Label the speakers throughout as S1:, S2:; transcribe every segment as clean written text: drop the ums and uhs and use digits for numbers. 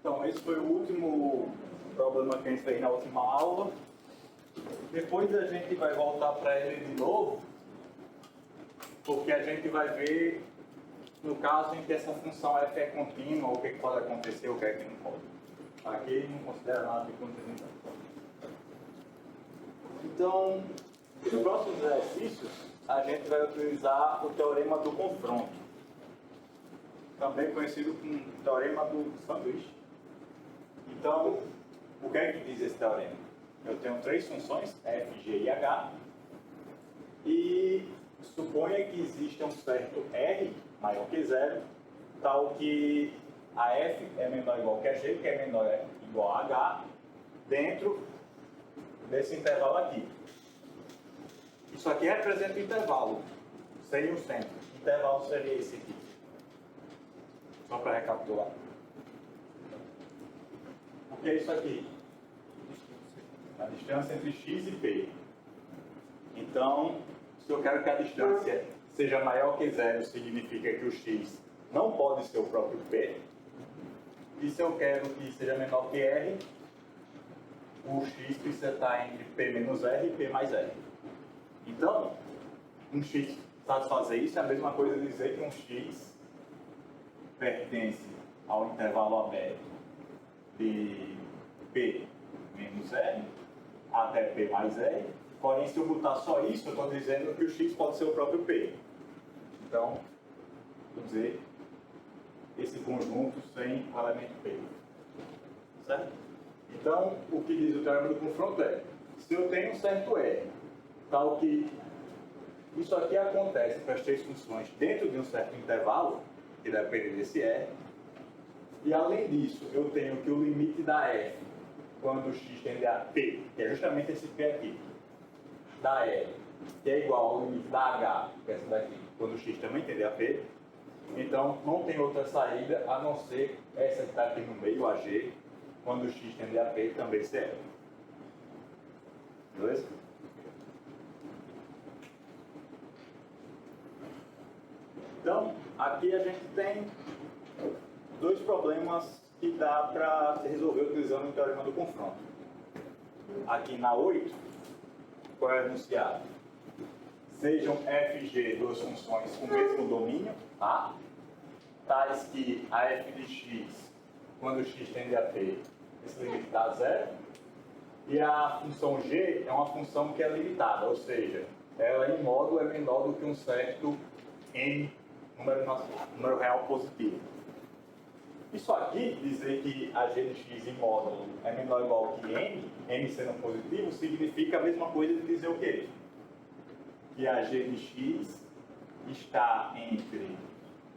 S1: Então, esse foi o último problema que a gente fez na última aula. Depois a gente vai voltar para ele de novo, porque a gente vai ver, no caso em que essa função f é contínua, o que pode acontecer, o que é que não pode. Aqui não considera nada de continuidade. Então, nos próximos exercícios, a gente vai utilizar o teorema do confronto, também conhecido como teorema do sanduíche. Então, o que é que diz esse teorema? Eu tenho três funções, f, g e h, e suponha que exista um certo r maior que zero, tal que a f é menor ou igual que a g, que é menor ou igual a h, dentro desse intervalo aqui. Isso aqui representa o intervalo, seria o centro. O intervalo seria esse aqui. Só para recapitular. O que é isso aqui? A distância entre x e p. Então, se eu quero que a distância seja maior que zero, significa que o x não pode ser o próprio p. E se eu quero que seja menor que r, o x precisa estar entre p menos r e p mais r. Então, um x satisfazer isso é a mesma coisa dizer que um x pertence ao intervalo aberto de p menos r até p mais r. Porém, se eu botar só isso, eu estou dizendo que o x pode ser o próprio p. Então, vou dizer esse conjunto sem o elemento p. Certo? Então, o que diz o teorema do confronto é: se eu tenho um certo r, tal que isso aqui acontece para as três funções dentro de um certo intervalo, que depende desse r, e além disso, eu tenho que o limite da f, quando x tende a p, que é justamente esse p aqui, da r, que é igual ao limite da h, que é essa daqui, quando x também tende a p, então não tem outra saída a não ser essa que está aqui no meio, a g, quando x tende a p também ser r. Beleza? Então, aqui a gente tem dois problemas que dá para se resolver utilizando o teorema do confronto. Aqui na 8, qual é o enunciado? Sejam f e g duas funções com o mesmo domínio, A, tais que a f de x, quando x tende a p, esse limite dá zero, e a função g é uma função que é limitada, ou seja, ela em módulo é menor do que um certo n, número real positivo. Isso aqui, dizer que a g de x em módulo é menor ou igual que n sendo positivo, significa a mesma coisa de dizer o quê? Que a g de x está entre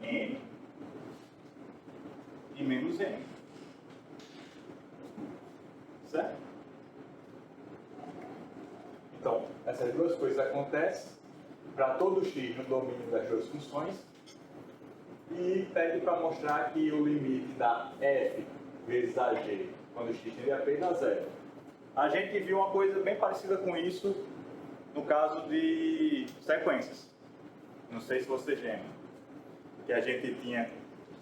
S1: n e menos n. Certo? Então, essas duas coisas acontecem para todo x no domínio das duas funções, e pede para mostrar que o limite da f vezes a g, quando x tende a p, dá zero. A gente viu uma coisa bem parecida com isso no caso de sequências. Não sei se vocês lembram. Que a gente tinha,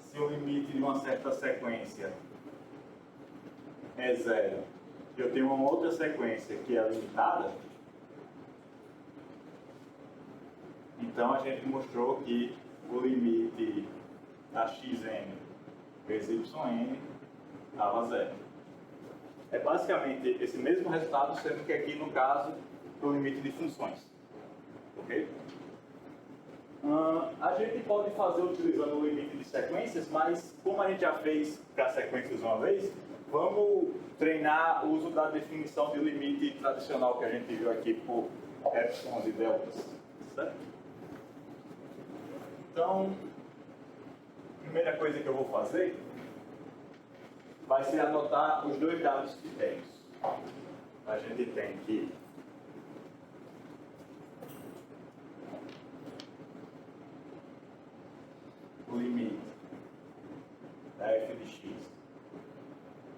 S1: se o limite de uma certa sequência é zero, e eu tenho uma outra sequência que é limitada, então a gente mostrou que o limite da xn vezes yn dava zero. É basicamente esse mesmo resultado, sendo que aqui no caso do limite de funções. Ok? A gente pode fazer utilizando o limite de sequências, mas como a gente já fez para sequências uma vez, vamos treinar o uso da definição de limite tradicional que a gente viu aqui por epsilons e deltas. Certo? Então, a primeira coisa que eu vou fazer vai ser anotar os dois dados que temos. A gente tem que o limite da f de x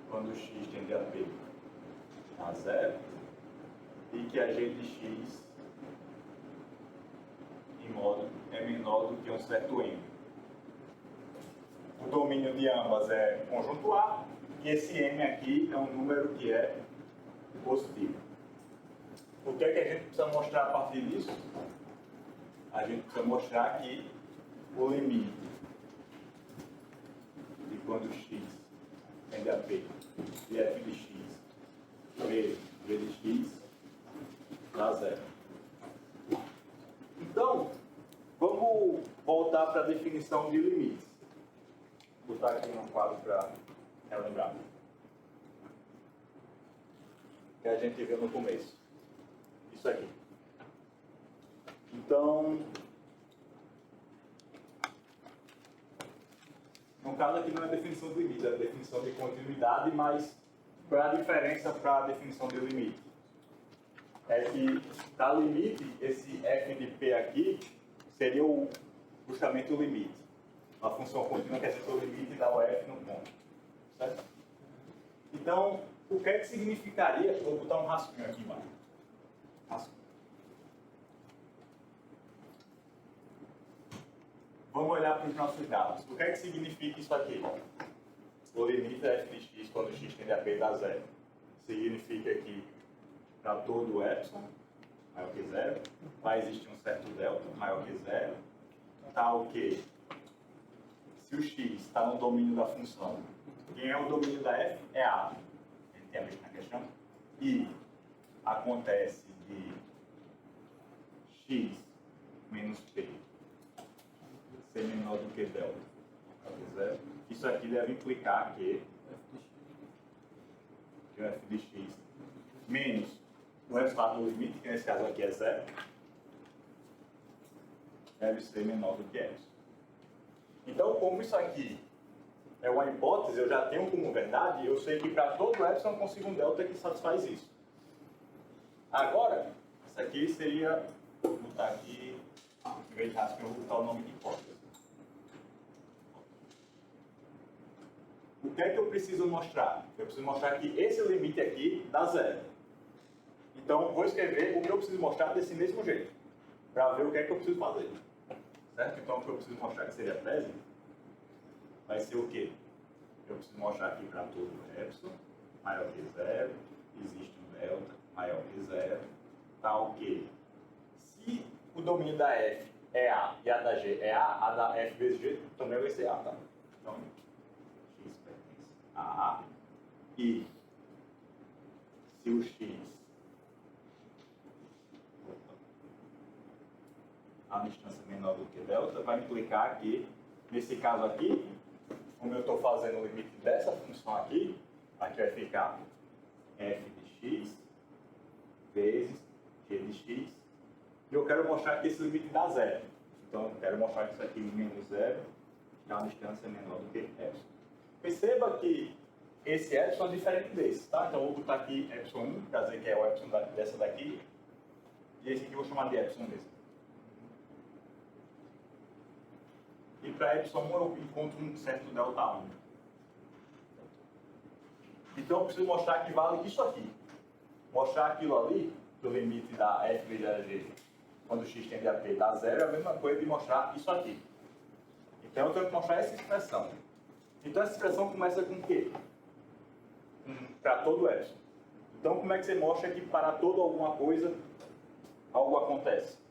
S1: quando x tende a p a zero, e que a g de x em módulo é menor do que um certo n. O domínio de ambas é conjunto A, E esse m aqui é um número que é positivo. O que é que a gente precisa mostrar a partir disso? A gente precisa mostrar que o limite de quando x tende a p de f de x vezes g de x dá zero. Então, vamos voltar para a definição de limites. Vou botar aqui no quadro para relembrar. Que a gente viu no começo. Isso aqui. Então, no caso aqui não é definição de limite, é definição de continuidade, mas qual é a diferença para a definição de limite? É que para limite, esse f de p aqui seria justamente o limite. Uma função contínua quer dizer que o limite dá o f no ponto. Certo? Então, o que é que significaria? Vou botar um rascunho aqui embaixo. Rascunho. Vamos olhar para os nossos dados. O que é que significa isso aqui? O limite da f de x quando x tende a p dá zero. Significa que para todo epsilon maior que zero, vai existir um certo delta maior que zero, tal que se o x está no domínio da função, quem é o domínio da f é a. A gente tem a mesma questão. E acontece de x menos p ser menor do que delta maior que zero. Isso aqui deve implicar que o f de x menos o resultado do limite, que nesse caso aqui é zero, deve ser menor do que epsilon. Então, como isso aqui é uma hipótese, eu já tenho como verdade, eu sei que para todo epsilon eu consigo um delta que satisfaz isso. Agora, isso aqui seria, vou botar aqui, em vez de rascunho, eu vou botar o nome de hipótese. O que é que eu preciso mostrar? Eu preciso mostrar que esse limite aqui dá zero. Então, vou escrever o que eu preciso mostrar desse mesmo jeito, para ver o que é que eu preciso fazer. Certo? Então, o que eu preciso mostrar que seria a tese vai ser o quê? Eu preciso mostrar aqui para todo epsilon maior que zero, existe um delta maior que zero, tal que se o domínio da f é A e a da G é a da f vezes G também vai ser A, tá? Então, x pertence a A e se o x a distância menor do que delta, vai implicar que, nesse caso aqui, como eu estou fazendo o limite dessa função aqui vai ficar f de x vezes g de x, e eu quero mostrar que esse limite dá zero. Então, eu quero mostrar que isso aqui menos zero, que é uma distância menor do que epsilon. Perceba que esse epsilon é diferente desse, tá? Então, eu vou botar aqui epsilon 1, para dizer que é o epsilon dessa daqui, e esse aqui eu vou chamar de epsilon desse. E para epsilon 1 eu encontro um certo delta 1. Então eu preciso mostrar que vale isso aqui. Mostrar aquilo ali, do limite da f vezes a g, quando x tende a p dá zero, é a mesma coisa de mostrar isso aqui. Então eu tenho que mostrar essa expressão. Então essa expressão começa com o quê? Para todo epsilon. Então como é que você mostra que para toda alguma coisa, algo acontece?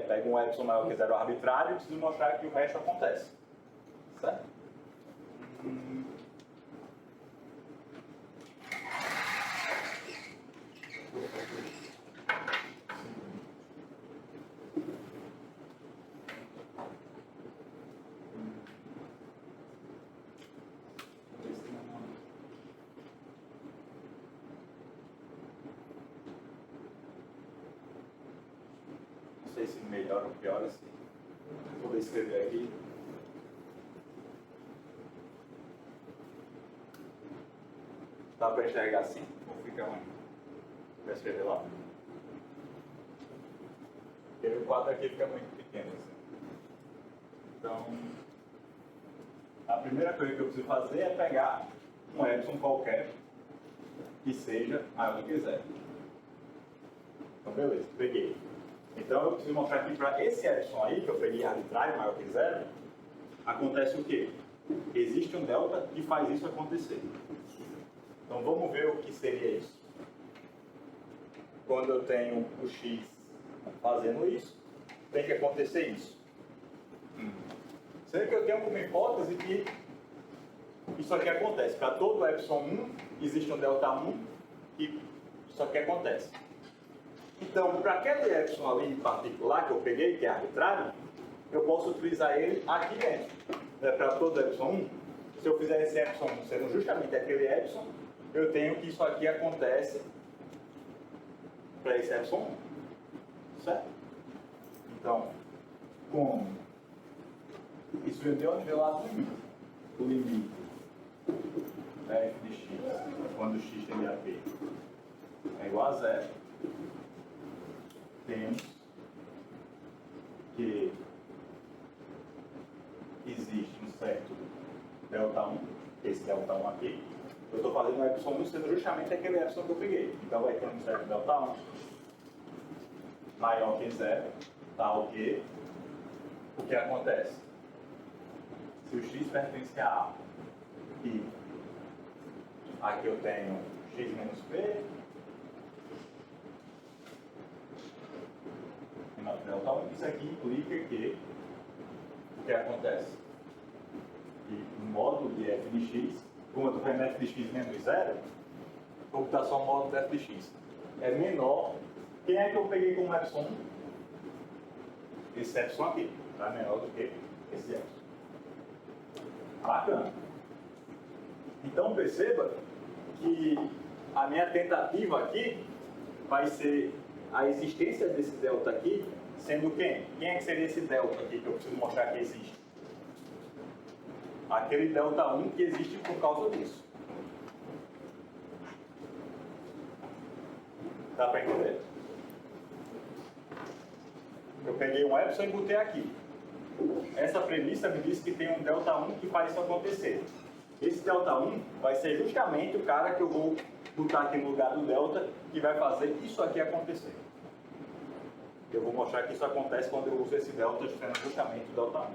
S1: Pega um epsilon maior que zero arbitrário e preciso mostrar que o resto acontece. Certo? Não sei se melhor ou pior assim. Vou escrever aqui. Dá para enxergar assim? Ou fica ruim? Vou escrever lá. Porque o quadro aqui fica muito pequeno assim. Então, a primeira coisa que eu preciso fazer é pegar um epsilon qualquer que seja maior do que zero. Então, beleza, peguei. Então, eu preciso mostrar aqui para esse epsilon aí, que eu peguei arbitrário, maior que zero, acontece o quê? Existe um delta que faz isso acontecer. Então vamos ver o que seria isso. Quando eu tenho o x fazendo isso, tem que acontecer isso. Sendo que eu tenho como hipótese que isso aqui acontece. Para todo epsilon 1, existe um delta 1 e isso aqui acontece. Então, para aquele epsilon ali em particular que eu peguei, que é arbitrário, eu posso utilizar ele aqui dentro. Para todo epsilon 1, se eu fizer esse epsilon 1 sendo justamente aquele epsilon, eu tenho que isso aqui acontece para esse epsilon 1. Certo? Então, como isso vem de onde veio lá do limite? O limite da f de x, quando x tende a p é igual a zero, temos que existe um certo delta 1, esse delta 1 aqui. Eu estou fazendo o epsilon 1 sendo justamente aquele epsilon que eu peguei. Então vai ter um certo delta 1 maior que zero, tal que o que acontece? Se o x pertence a A e aqui eu tenho x menos p delta 1, isso aqui implica que o que acontece? Que o módulo de f de x, como eu estou vendo f de x menos zero, vou botar só o módulo de f de x, é menor. Quem é que eu peguei como epsilon? Esse epsilon aqui, está menor do que esse epsilon. Bacana. Então perceba que a minha tentativa aqui vai ser a existência desse delta aqui sendo quem? Quem é que seria esse delta aqui que eu preciso mostrar que existe? Aquele delta 1 que existe por causa disso. Dá para entender? Eu peguei um epsilon e botei aqui. Essa premissa me diz que tem um delta 1 que faz isso acontecer. Esse delta 1 vai ser justamente o cara que eu vou botar aqui no lugar do delta que vai fazer isso aqui acontecer. Eu vou mostrar que isso acontece quando eu uso esse delta sendo justamente o delta 1.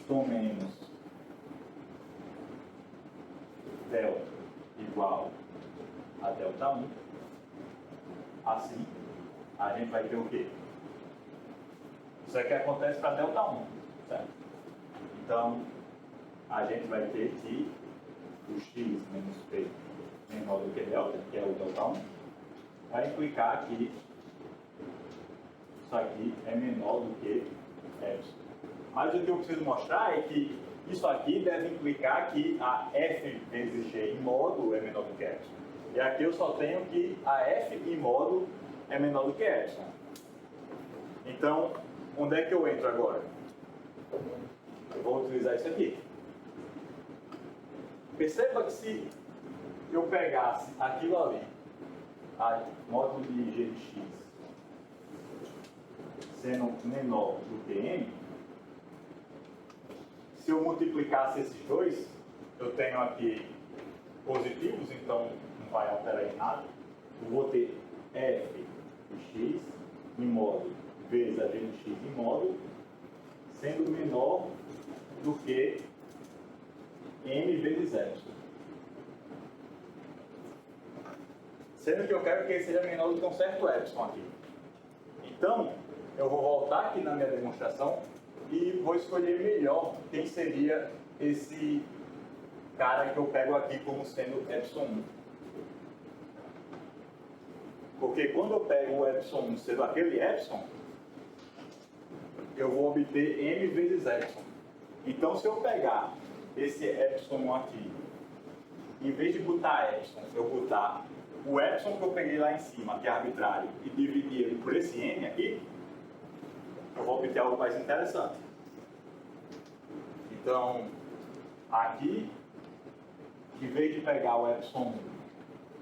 S1: Tomemos delta igual a delta 1. Assim, a gente vai ter o quê? Isso aqui acontece para delta 1, certo? Então, a gente vai ter que o x menos p menor do que delta, que é o delta 1, vai implicar que isso aqui é menor do que epsilon. Mas o que eu preciso mostrar é que isso aqui deve implicar que a f vezes g em módulo é menor do que epsilon. E aqui eu só tenho que a f em módulo é menor do que epsilon. Então, onde é que eu entro agora? Eu vou utilizar isso aqui. Perceba que se eu pegasse aquilo ali, a módulo de g de x, sendo menor do que m, se eu multiplicasse esses dois, eu tenho aqui positivos, então não vai alterar em nada. Eu vou ter f de x em módulo vezes a g de x em módulo, sendo menor do que m vezes epsilon. Sendo que eu quero que ele seja menor do que um certo epsilon aqui. Então, eu vou voltar aqui na minha demonstração e vou escolher melhor quem seria esse cara que eu pego aqui como sendo epsilon 1. Porque quando eu pego o epsilon 1 sendo aquele epsilon, eu vou obter m vezes epsilon. Então, se eu pegar esse epsilon aqui, em vez de botar epsilon, eu botar o epsilon que eu peguei lá em cima, que é arbitrário, e dividir ele por esse m aqui, eu vou obter algo mais interessante. Então, aqui, em vez de pegar o epsilon 1,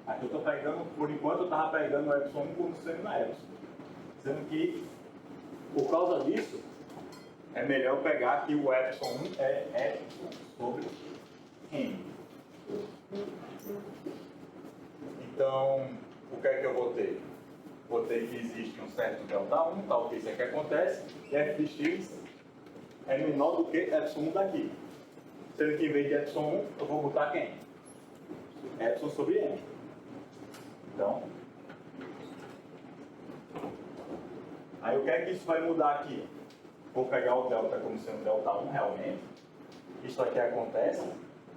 S1: aqui eu estou pegando, por enquanto eu estava pegando o epsilon 1 como sendo na epsilon. Sendo que, por causa disso, é melhor eu pegar que o epsilon 1 é epsilon sobre m. Então, o que é que eu vou ter? botei que existe um certo Δ1, tal que isso aqui acontece, e f de x é menor do que ε1 daqui. Sendo que em vez de ε1, eu vou botar quem? ε sobre m. Então, aí o que é que isso vai mudar aqui? Vou pegar o delta como sendo Δ1 realmente. Isso aqui acontece.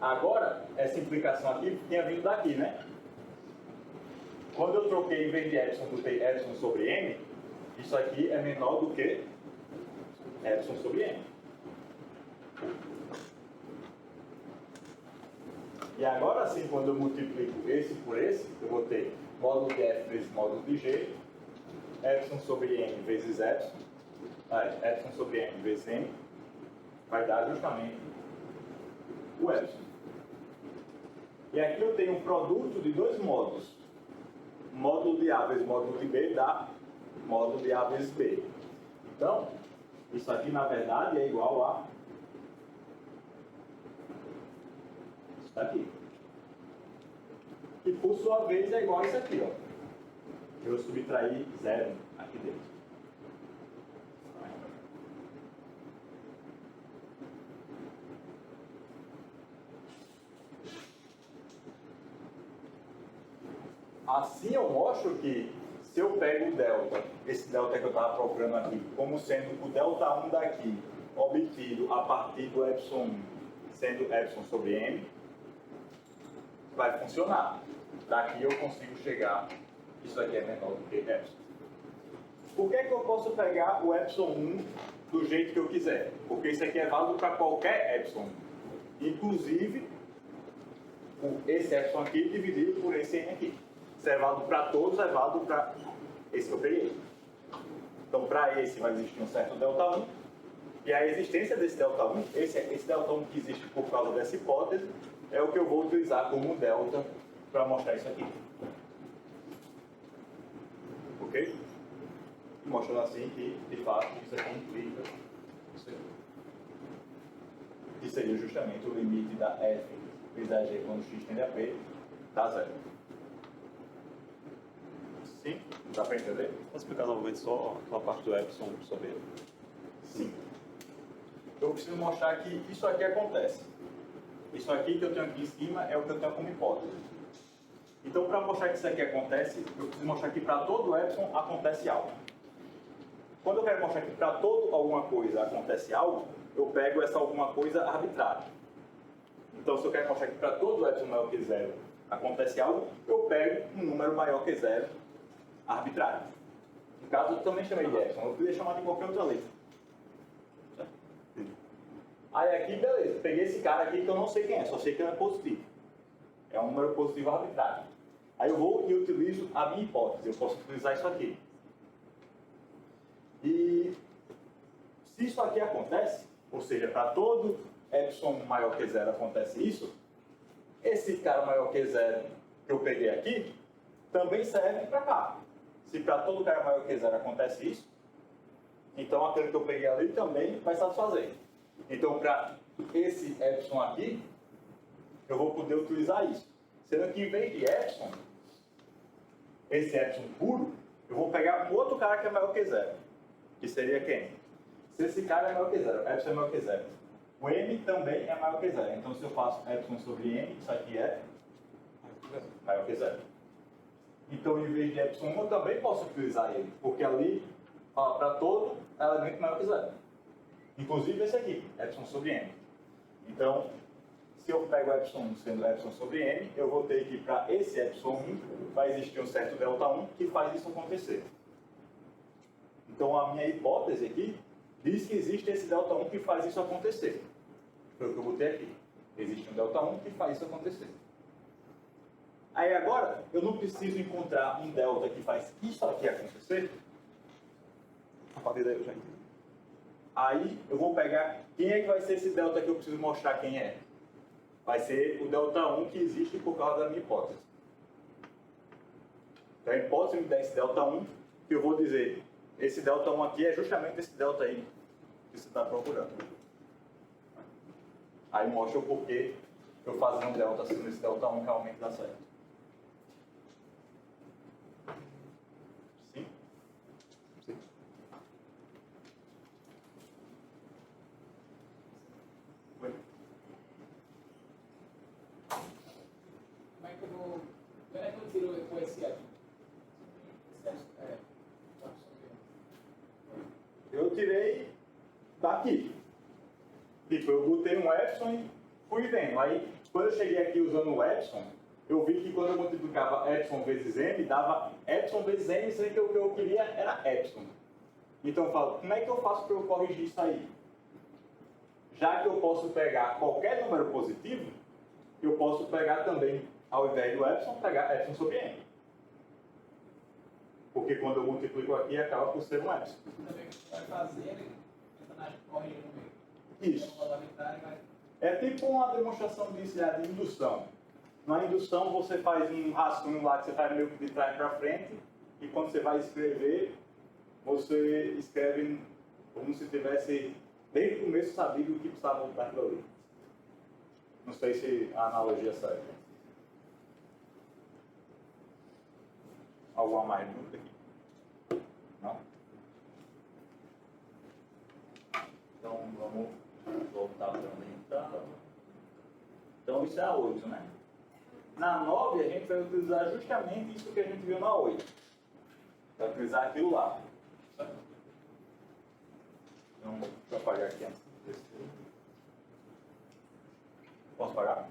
S1: Agora, essa implicação aqui tinha vindo daqui, né? Quando eu troquei, em vez de epsilon, botei epsilon sobre m, isso aqui é menor do que epsilon sobre m. E agora sim, quando eu multiplico esse por esse, eu vou ter módulo de f vezes módulo de g, epsilon sobre m vezes epsilon, epsilon sobre m vezes m, vai dar justamente o epsilon. E aqui eu tenho um produto de dois módulos. Módulo de A vezes módulo de B dá módulo de A vezes B. Então, isso aqui na verdade é igual a isso aqui. Que por sua vez é igual a isso aqui, ó. Eu subtraí zero aqui dentro. Assim eu mostro que se eu pego o delta, esse delta que eu estava procurando aqui, como sendo o delta1 daqui, obtido a partir do epsilon 1, sendo epsilon sobre m, vai funcionar. Daqui eu consigo chegar, isso aqui é menor do que epsilon. Por que eu posso pegar o epsilon 1 do jeito que eu quiser? Porque isso aqui é válido para qualquer epsilon. Inclusive, esse epsilon aqui dividido por esse n aqui. Se é válido para todos, é válido para esse que eu peguei. Então, para esse vai existir um certo Δ1. E a existência desse Δ1, esse Δ1 que existe por causa dessa hipótese, é o que eu vou utilizar como delta para mostrar isso aqui. Ok? Mostrando assim que, de fato, isso aqui implica isso aqui. Que seria justamente o limite da f vezes a g quando x tende a p, dá zero. Sim? Dá para entender?
S2: Posso explicar novamente só aquela parte do epsilon sobre ele?
S1: Sim. Eu preciso mostrar que isso aqui acontece. Isso aqui que eu tenho aqui em cima é o que eu tenho como hipótese. Então, para mostrar que isso aqui acontece, eu preciso mostrar que para todo epsilon acontece algo. Quando eu quero mostrar que para todo alguma coisa acontece algo, eu pego essa alguma coisa arbitrária. Então, se eu quero mostrar que para todo epsilon maior que zero acontece algo, eu pego um número maior que zero arbitrário. No caso, eu também chamei de epsilon, eu podia chamar de qualquer outra letra. Aí aqui, beleza, peguei esse cara aqui que eu não sei quem é, só sei que ele é positivo. É um número positivo arbitrário. Aí eu vou e utilizo a minha hipótese, eu posso utilizar isso aqui. E se isso aqui acontece, ou seja, para todo epsilon maior que zero acontece isso, esse cara maior que zero que eu peguei aqui, também serve para cá. Se para todo cara maior que zero acontece isso, então aquele que eu peguei ali também vai satisfazer. Então, para esse epsilon aqui, eu vou poder utilizar isso. Sendo que em vez de epsilon, esse epsilon puro, eu vou pegar um outro cara que é maior que zero. Que seria quem? Se esse cara é maior que zero, epsilon é maior que zero. O m também é maior que zero. Então, se eu faço epsilon sobre m, isso aqui é maior que zero. Então, em vez de epsilon 1, eu também posso utilizar ele. Porque ali, para todo elemento maior que zero. Inclusive esse aqui, epsilon sobre m. Então, se eu pego o epsilon 1 sendo epsilon sobre m, eu vou ter que, para esse epsilon 1, vai existir um certo Δ1 que faz isso acontecer. Então, a minha hipótese aqui diz que existe esse Δ1 que faz isso acontecer. Foi o que eu botei aqui. Existe um Δ1 que faz isso acontecer. Aí agora, eu não preciso encontrar um delta que faz isso aqui acontecer.
S2: A partir daí eu já entendi.
S1: Aí eu vou pegar, quem é que vai ser esse delta que eu preciso mostrar quem é? Vai ser o Δ1 que existe por causa da minha hipótese. Então a hipótese me dá esse Δ1, que eu vou dizer, esse Δ1 aqui é justamente esse delta aí que você está procurando. Aí mostra o porquê eu fazer um delta sendo esse Δ1 realmente dá certo. Sim? eu tirei daqui. Tipo, eu botei um epsilon e fui vendo. Aí, quando eu cheguei aqui usando o epsilon, eu vi que quando eu multiplicava epsilon vezes m, dava epsilon vezes m, sendo que o que eu queria era epsilon. Então eu falo, como é que eu faço para eu corrigir isso aí? Já que eu posso pegar qualquer número positivo, eu posso pegar também, ao invés do epsilon, pegar epsilon sobre m. Porque quando eu multiplico aqui, acaba por ser um epsilon.
S3: Também que você vai fazer, ele corrige no meio.
S1: Isso. É tipo uma demonstração disso já de indução. Na indução, você faz um rascunho lá que você faz meio que de trás para frente, e quando você vai escrever, você escreve como se tivesse, desde o começo, sabido o que precisava daquilo ali. Não sei se a analogia serve. Alguma mais dúvida aqui? Não?
S4: Então, vamos voltar para onde estava. Então, isso é a 8, né?
S1: Na 9, a gente vai utilizar justamente isso que a gente viu na 8. Vai utilizar aquilo lá. Então, deixa eu apagar aqui antes. Posso apagar?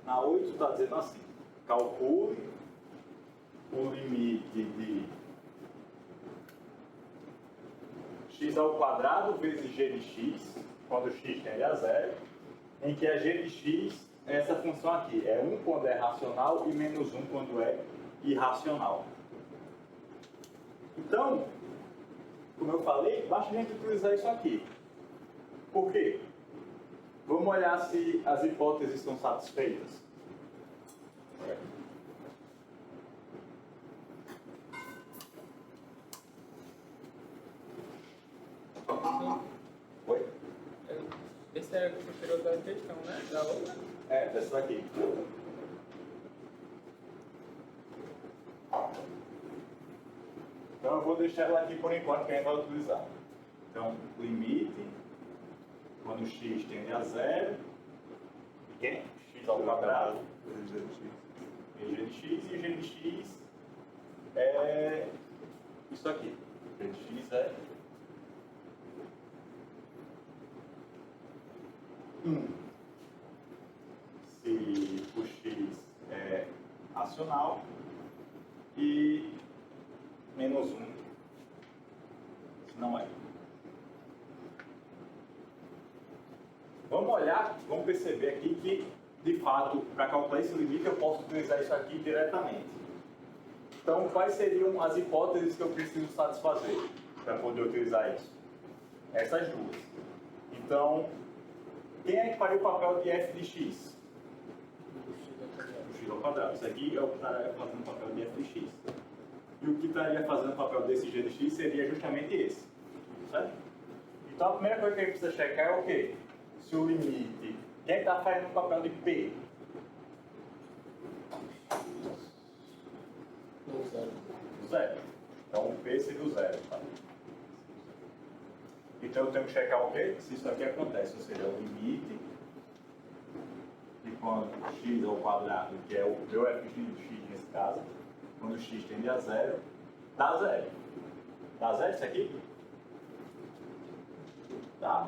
S1: Na 8 está dizendo assim, calcule o limite de x ao quadrado vezes g de x, quando x tende a zero, em que a g de x é essa função aqui, é 1 quando é racional e menos 1 quando é irracional. Então, como eu falei, basta a gente utilizar isso aqui. Por quê? Vamos olhar se as hipóteses estão satisfeitas. Oi?
S3: Esse é o que você tirou da questão, né? Da outra?
S1: É, dessa daqui. Então eu vou deixar ela aqui por enquanto que a gente vai utilizar. Então, limite, quando x tende a zero, de quem? X ao quadrado, g de x, e g de x é isso aqui. G de x é 1. Se o x é racional e menos 1 se não é. Vamos olhar, vamos perceber aqui que, de fato, para calcular esse limite eu posso utilizar isso aqui diretamente. Então, quais seriam as hipóteses que eu preciso satisfazer para poder utilizar isso? Essas duas. Então, quem é que faria o papel de f de x? O x ao quadrado. Isso aqui é o que estaria fazendo o papel de f de x. E o que estaria fazendo o papel desse g de x seria justamente esse. Certo? Então, a primeira coisa que a gente precisa checar é o quê? Se o limite... Quem está fazendo o papel de p? Do zero. Então, o p seria o zero. Tá? Então, eu tenho que checar o quê? Se isso aqui acontece. Ou seja, o limite de quando x ao quadrado, que é o meu f de x nesse caso, quando x tende a zero, dá zero. Dá zero isso aqui? Tá.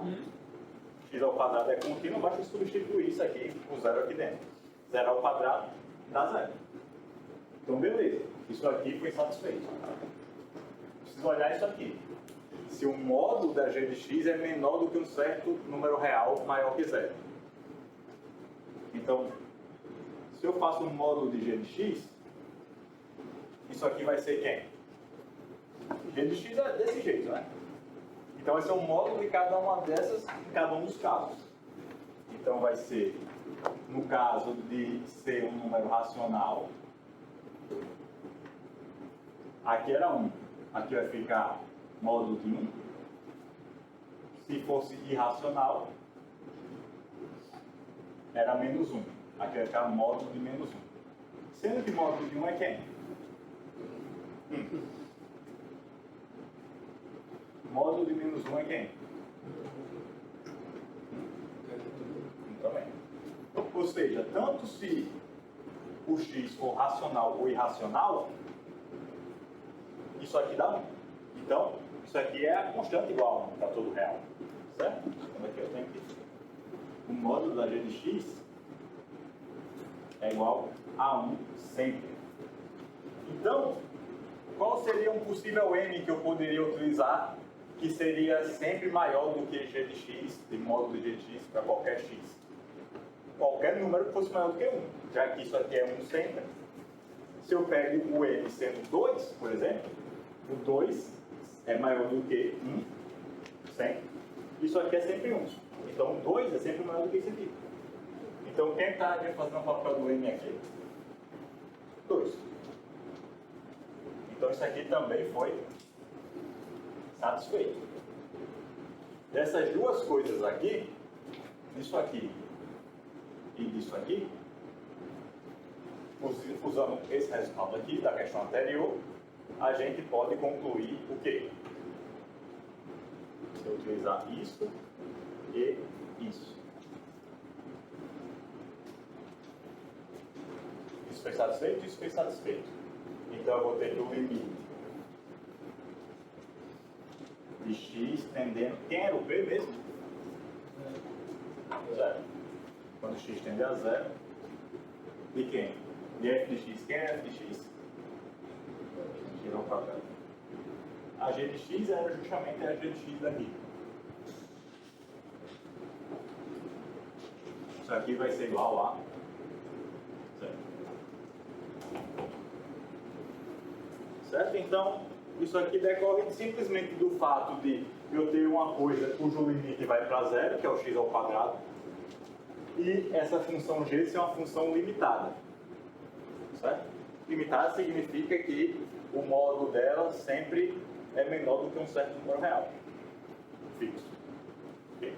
S1: X ao quadrado é contínuo, basta substituir isso aqui, o zero aqui dentro. Zero ao quadrado dá zero. Então, beleza. Isso aqui foi satisfeito. Preciso olhar isso aqui. Se o módulo da g de x é menor do que um certo número real maior que zero. Então, se eu faço um módulo de g de x, isso aqui vai ser quem? G de x é desse jeito, né? Então vai ser um módulo de cada uma dessas, em cada um dos casos. Então vai ser, no caso de ser um número racional, aqui era 1, aqui vai ficar módulo de 1. Se fosse irracional, era menos 1, aqui vai ficar módulo de menos 1. Sendo que módulo de 1 é quem? Módulo de menos 1 é quem? Também. Ou seja, tanto se o x for racional ou irracional, isso aqui dá 1. Então, isso aqui é a constante igual a 1 para todo real. Certo? Então aqui eu tenho que o módulo da g de x é igual a 1 sempre. Então, qual seria um possível m que eu poderia utilizar que seria sempre maior do que g de x, de módulo de g de x para qualquer x? Qualquer número que fosse maior do que 1, já que isso aqui é 1 sempre. Se eu pego o m sendo 2, por exemplo, o 2 é maior do que 1 sempre. Isso aqui é sempre 1. Então, 2 é sempre maior do que isso aqui. Então, quem está fazendo o papel do m aqui? 2. Então, isso aqui também foi satisfeito. Dessas duas coisas aqui, disso aqui e disso aqui, usando esse resultado aqui da questão anterior, a gente pode concluir o quê? Se eu utilizar isso e isso. Isso foi satisfeito e isso foi satisfeito. Então eu vou ter que o limite de x tendendo... Quem era o b mesmo? 0. Quando x tende a 0. De quem? De f de x. Quem é f de x? Tirou para cá. A g de x era justamente a g de x daqui. Isso aqui vai ser igual a 0. Certo? Então, isso aqui decorre simplesmente do fato de eu ter uma coisa cujo limite vai para 0, que é o x ao quadrado, e essa função g ser uma função limitada. Certo? Limitada significa que o módulo dela sempre é menor do que um certo número real. Fixo. Okay.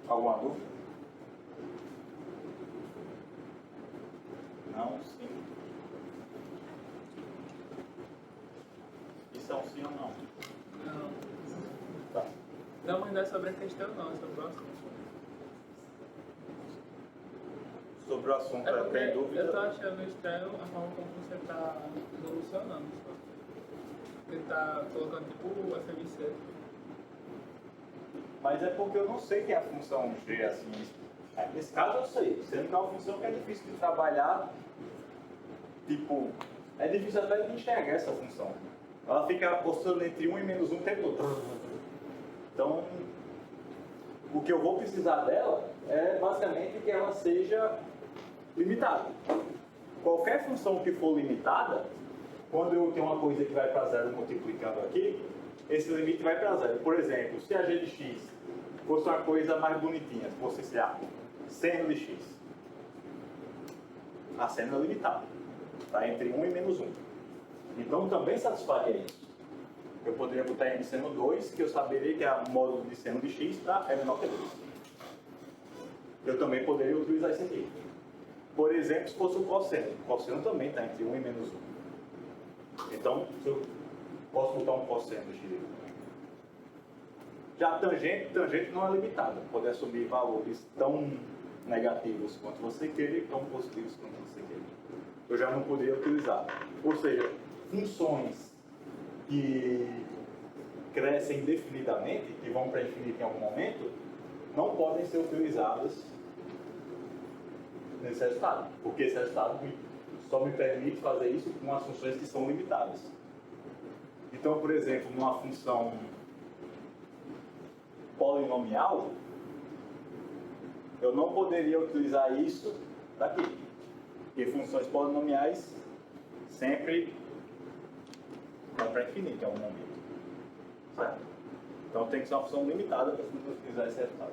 S1: Alguma dúvida? Não? Sim? Isso é um sim ou não?
S3: Não.
S1: Tá.
S3: Não, mas não é sobre a questão, não, é sobre o assunto.
S1: Sobre o assunto,
S3: É porque
S1: tem dúvida?
S3: eu tô achando estranho a forma como você tá solucionando só. Você tá colocando tipo a FMC.
S1: Mas é porque eu não sei que é a função g assim. Nesse caso eu sei, sendo que é uma função que é difícil de trabalhar. Tipo, é difícil até de enxergar essa função. Ela fica oscilando entre 1 e menos 1 o tempo todo. Então, o que eu vou precisar dela é basicamente que ela seja limitada. Qualquer função que for limitada, quando eu tenho uma coisa que vai para 0 multiplicando aqui, esse limite vai para 0. Por exemplo, se a g de x fosse uma coisa mais bonitinha, fosse esse a seno de x, a seno é limitada. Está entre 1 e menos 1. Então também satisfaria isso. Eu poderia botar em seno 2, que eu saberia que a módulo de seno de x é menor que 2. Eu também poderia utilizar isso aqui. Por exemplo, se fosse o cosseno. O cosseno também está entre 1 e menos 1. Então, eu posso botar um cosseno de x. Já a tangente não é limitada. Pode assumir valores tão negativos quanto você queira e tão positivos quanto você queira. Eu já não poderia utilizar. Ou seja, funções que crescem indefinidamente, que vão para infinito em algum momento, não podem ser utilizadas nesse resultado, porque esse resultado só me permite fazer isso com as funções que são limitadas. Então, por exemplo, numa função polinomial, eu não poderia utilizar isso daqui, porque funções polinomiais sempre vão para infinito em algum momento. Certo? Então tem que ser uma função limitada para utilizar esse resultado.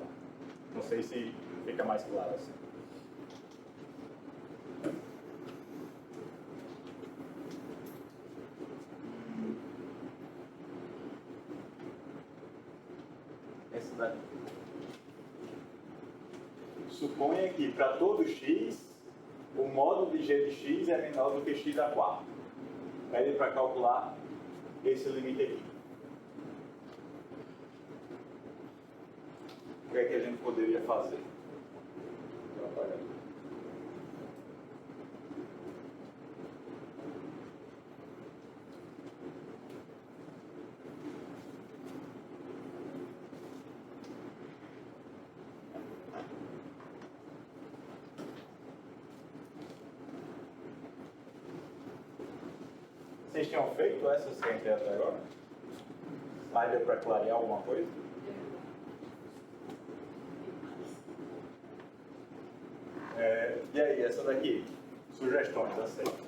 S1: Não sei se fica mais claro assim. Esse daqui. Suponha que para todo x, o módulo de g de x é menor do que x a quarto. pede para calcular esse limite aqui. O que é que a gente poderia fazer? Vou apagar aqui. Vocês tinham feito essa ciência até agora? Aí deu para clarear alguma coisa? E aí, essa daqui? Sugestões, aceito.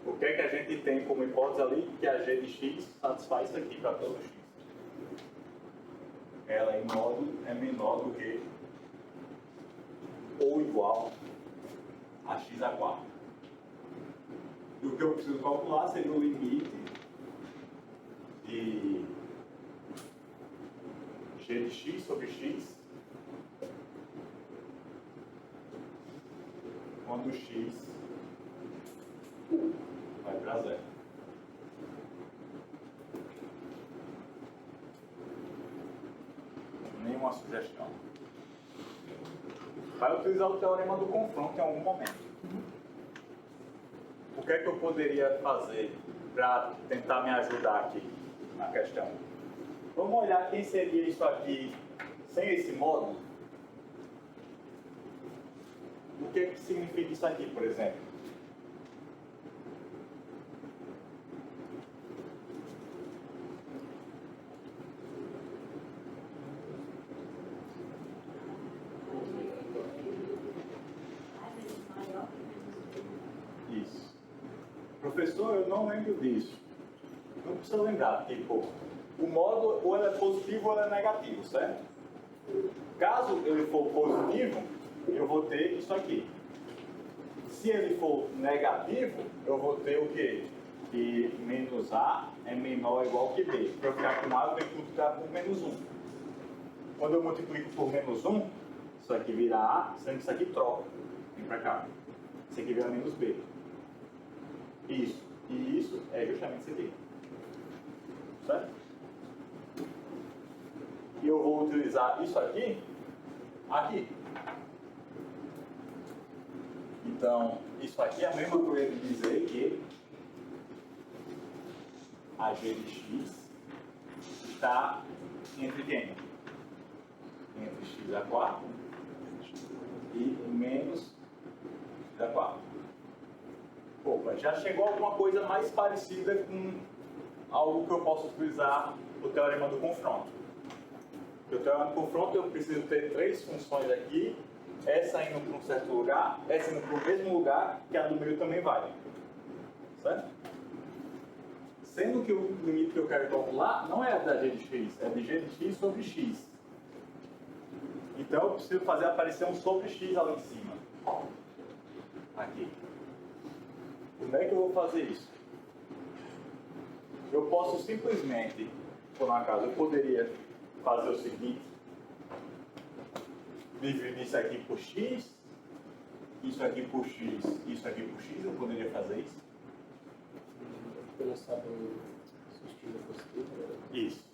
S1: O que é que a gente tem como hipótese ali que a g de x satisfaz isso aqui para todo x? Ela em módulo é menor do que ou igual a x a 4. E o que eu preciso calcular seria o limite de g de x sobre x quando x vai para zero. Nenhuma sugestão. Vai utilizar o teorema do confronto em algum momento. O que é que eu poderia fazer para tentar me ajudar aqui na questão? Vamos olhar quem seria isso aqui sem esse módulo. O que é que significa isso aqui, por exemplo? Isso. Professor, eu não lembro disso. Não precisa lembrar, tipo, o módulo ou ele é positivo ou ele é negativo, certo? Caso ele for positivo, eu vou ter isso aqui. Se ele for negativo, eu vou ter o quê? Que menos A é menor ou igual que B. Para eu ficar com A, eu tenho que multiplicar por menos 1. Quando eu multiplico por menos 1, isso aqui vira A, sendo que isso aqui troca. Vem para cá. Isso aqui vira menos B. Isso. E isso é justamente isso aqui. Certo? E eu vou utilizar isso aqui, aqui. Então, isso aqui é a mesma coisa de dizer que a g de x está entre quem? Entre x a 4 e menos x a 4. Opa, já chegou alguma coisa mais parecida com algo que eu posso utilizar o teorema do confronto. O teorema do confronto eu preciso ter três funções aqui, essa indo para um certo lugar, essa indo para o mesmo lugar, que a do meio também vai. Certo? Sendo que o limite que eu quero calcular não é da g de x, é de g de x sobre x. Então eu preciso fazer aparecer um sobre x ali em cima. Aqui. Como é que eu vou fazer isso? Eu posso simplesmente, por um acaso, eu poderia fazer o seguinte: dividir isso aqui por x, isso aqui por x, isso aqui por x, eu poderia fazer isso?
S3: Eu não sabe se o x é positivo.
S1: Isso.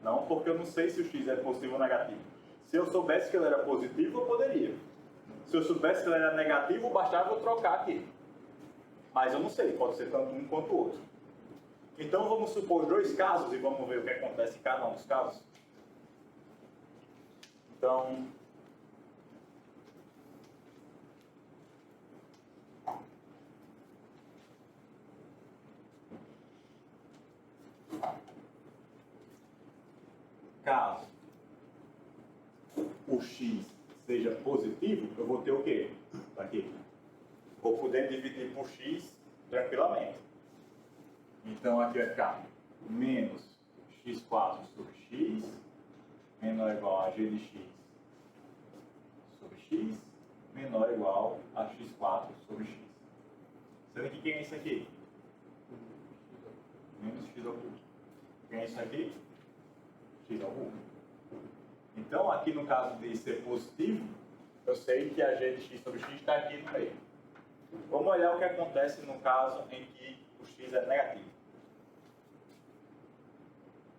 S1: Não, porque eu não sei se o x é positivo ou negativo. Se eu soubesse que ele era positivo, eu poderia. Se eu soubesse que ele era negativo, bastava eu trocar aqui. Mas eu não sei, pode ser tanto um quanto o outro. Então vamos supor dois casos e vamos ver o que acontece em cada um dos casos. Então, caso o x seja positivo, eu vou ter o quê? Aqui. Vou poder dividir por x tranquilamente. Então aqui vai ficar menos x4 sobre x menor ou igual a g de x sobre x menor ou igual a x4 sobre x. Sendo que quem é isso aqui? Menos x ao cubo. Quem é isso aqui? X ao cubo. Então aqui no caso de ser positivo, eu sei que a g de x sobre x está aqui no meio. Vamos olhar o que acontece no caso em que o x é negativo.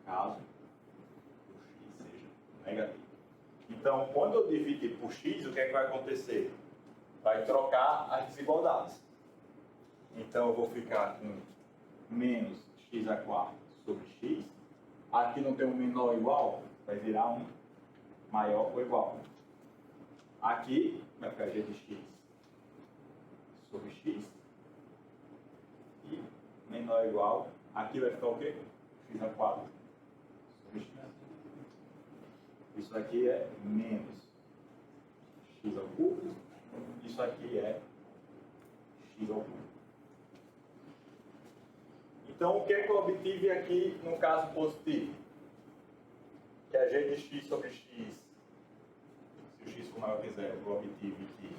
S1: Caso o x seja negativo. Então, quando eu dividir por x, o que é que vai acontecer? Vai trocar as desigualdades. Então, eu vou ficar com menos x a quarto sobre x. Aqui não tem um menor ou igual, vai virar um maior ou igual. Aqui vai ficar g de x sobre x. E menor ou igual, aqui vai ficar o quê? X a quadro sobre x. Isso aqui é menos x ao cubo. Isso aqui é x ao cubo. Então, o que é que eu obtive aqui no caso positivo? Que é g de x sobre x, se o x for maior que zero, eu obtive que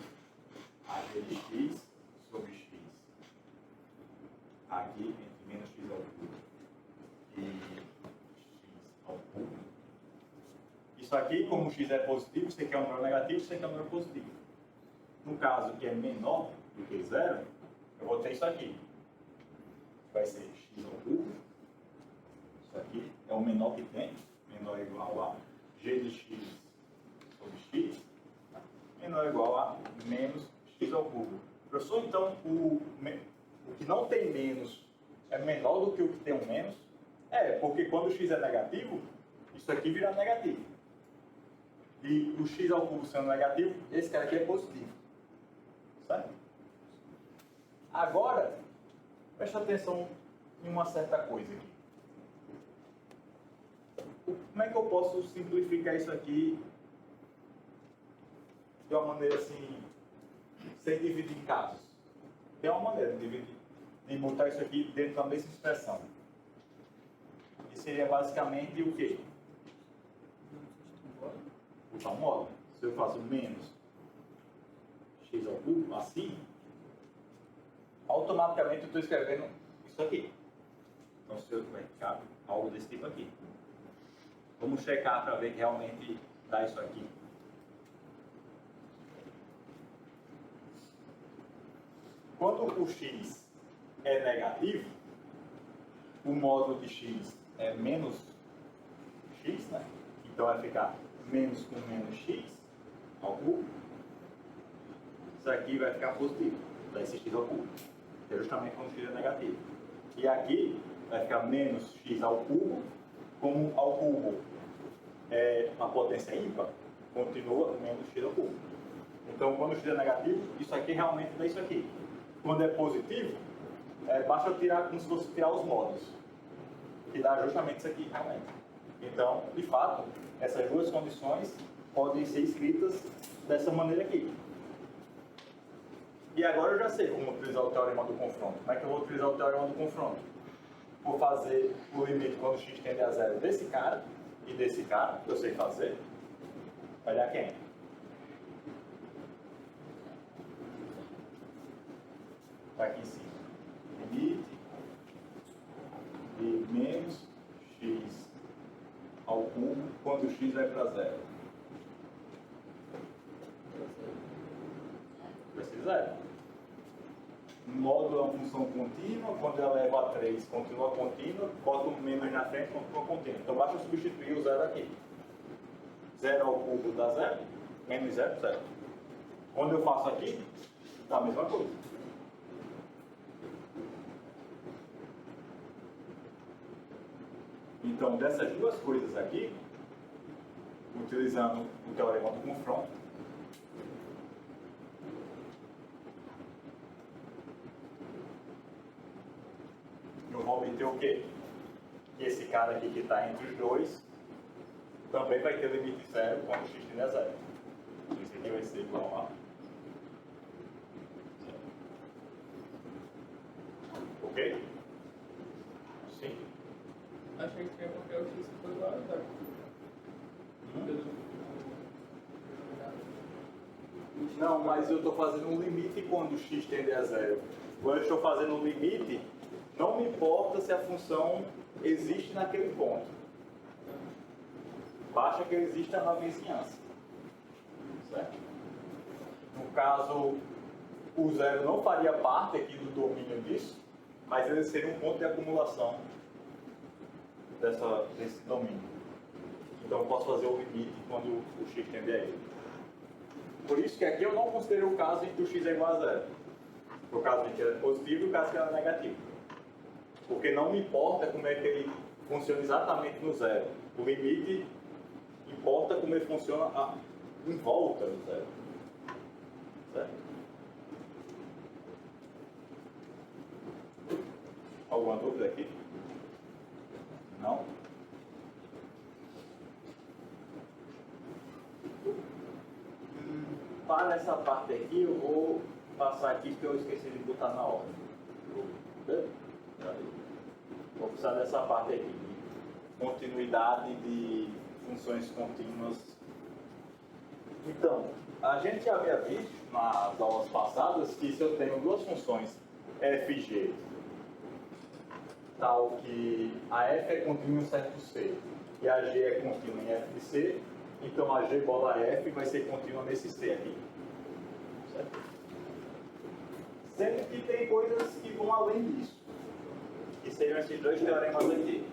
S1: a g de x sobre x, aqui entre menos x ao cubo e x ao cubo. Isso aqui, como o x é positivo, você quer um número negativo, você quer um número positivo. No caso que é menor do que zero, eu vou ter isso aqui. Vai ser x ao cubo. Isso aqui é o menor que tem. Menor ou igual a g de x sobre x. Menor ou igual a menos x ao cubo. Professor, então o que não tem menos é menor do que o que tem um menos? É, porque quando o x é negativo, isso aqui vira negativo. E o x ao cubo sendo negativo, esse cara aqui é positivo. Certo? Agora, preste atenção em uma certa coisa aqui. Como é que eu posso simplificar isso aqui de uma maneira assim, sem dividir em casos? Tem uma maneira de dividir, de botar isso aqui dentro da mesma expressão. E seria basicamente o quê? Botar um módulo. Se eu faço menos x ao cubo, assim, automaticamente eu estou escrevendo isso aqui. Então, se eu vai ficar algo desse tipo aqui. Vamos checar para ver que realmente dá isso aqui. Quando o x é negativo, o módulo de x é menos x, né? Então vai ficar menos com menos x ao cubo. Isso aqui vai ficar positivo, vai ser x ao cubo. É justamente quando o x é negativo. E aqui vai ficar menos x ao cubo, como ao cubo é a potência ímpar, continua menos x ao cubo. Então, quando o x é negativo, isso aqui realmente dá isso aqui. Quando é positivo, basta eu tirar como se fosse tirar os módulos, que dá justamente isso aqui realmente. Então, de fato, essas duas condições podem ser escritas dessa maneira aqui. E agora eu já sei como utilizar o teorema do confronto. Como é que eu vou utilizar o teorema do confronto? Vou fazer o limite quando x tende a zero desse cara e desse cara, que eu sei fazer. Olha quem? Está aqui em cima. Limite de menos x ao cubo quando x vai para zero. Vai ser zero. Módulo é uma função contínua, quando ela eleva a 3, continua contínua, bota um menos na frente, continua contínua. Então basta substituir o zero aqui. 0 ao cubo dá 0, menos 0, 0. Quando eu faço aqui, dá a mesma coisa. Então, dessas duas coisas aqui, utilizando o teorema do confronto, eu vou obter o quê? Que esse cara aqui que está entre os dois também vai ter limite zero quando o x tende a zero. Isso aqui vai ser igual a zero. Ok? Sim.
S3: Achei que ia porque o x foi igual a zero.
S1: Não, mas eu estou fazendo um limite quando o x tende a zero. Quando eu estou fazendo um limite, não me importa se a função existe naquele ponto. Basta que ele exista na vizinhança. Certo? No caso, o zero não faria parte aqui do domínio disso, mas ele seria um ponto de acumulação desse domínio. Então eu posso fazer o limite quando o x tende a ele. Por isso que aqui eu não considero o caso em que o x é igual a zero. O caso em que ele é positivo e o caso em que ele é negativo. Porque não me importa como é que ele funciona exatamente no zero. O limite importa como ele funciona em volta do zero. Certo? Alguma dúvida aqui? Não?
S4: Para essa parte aqui, eu vou passar aqui porque eu esqueci de botar na ordem. Vou precisar dessa parte aqui.
S1: Continuidade de funções contínuas. Então, a gente já havia visto nas aulas passadas que se eu tenho duas funções f e g, tal que a f é contínua em um certo c e a g é contínua em f de c, então a g bola f vai ser contínua nesse c aqui. Certo? Sendo que tem coisas que vão além disso, que seriam esses dois teoremas aqui.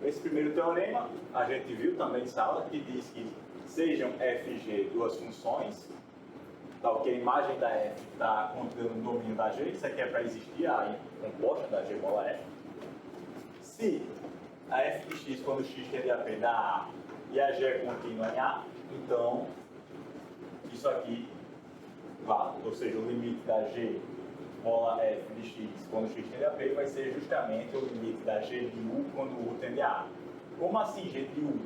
S1: Esse primeiro teorema, a gente viu também em sala, que diz que sejam f e g duas funções, tal que a imagem da f está contendo o domínio da g, isso aqui é para existir a composta da g bola f. Se a f de x, quando x tende a p, dá a e a g é contínua em a, então isso aqui vale, ou seja, o limite da g bola f de x quando x tende a p vai ser justamente o limite da g de u quando u tende a a. Como assim g de u?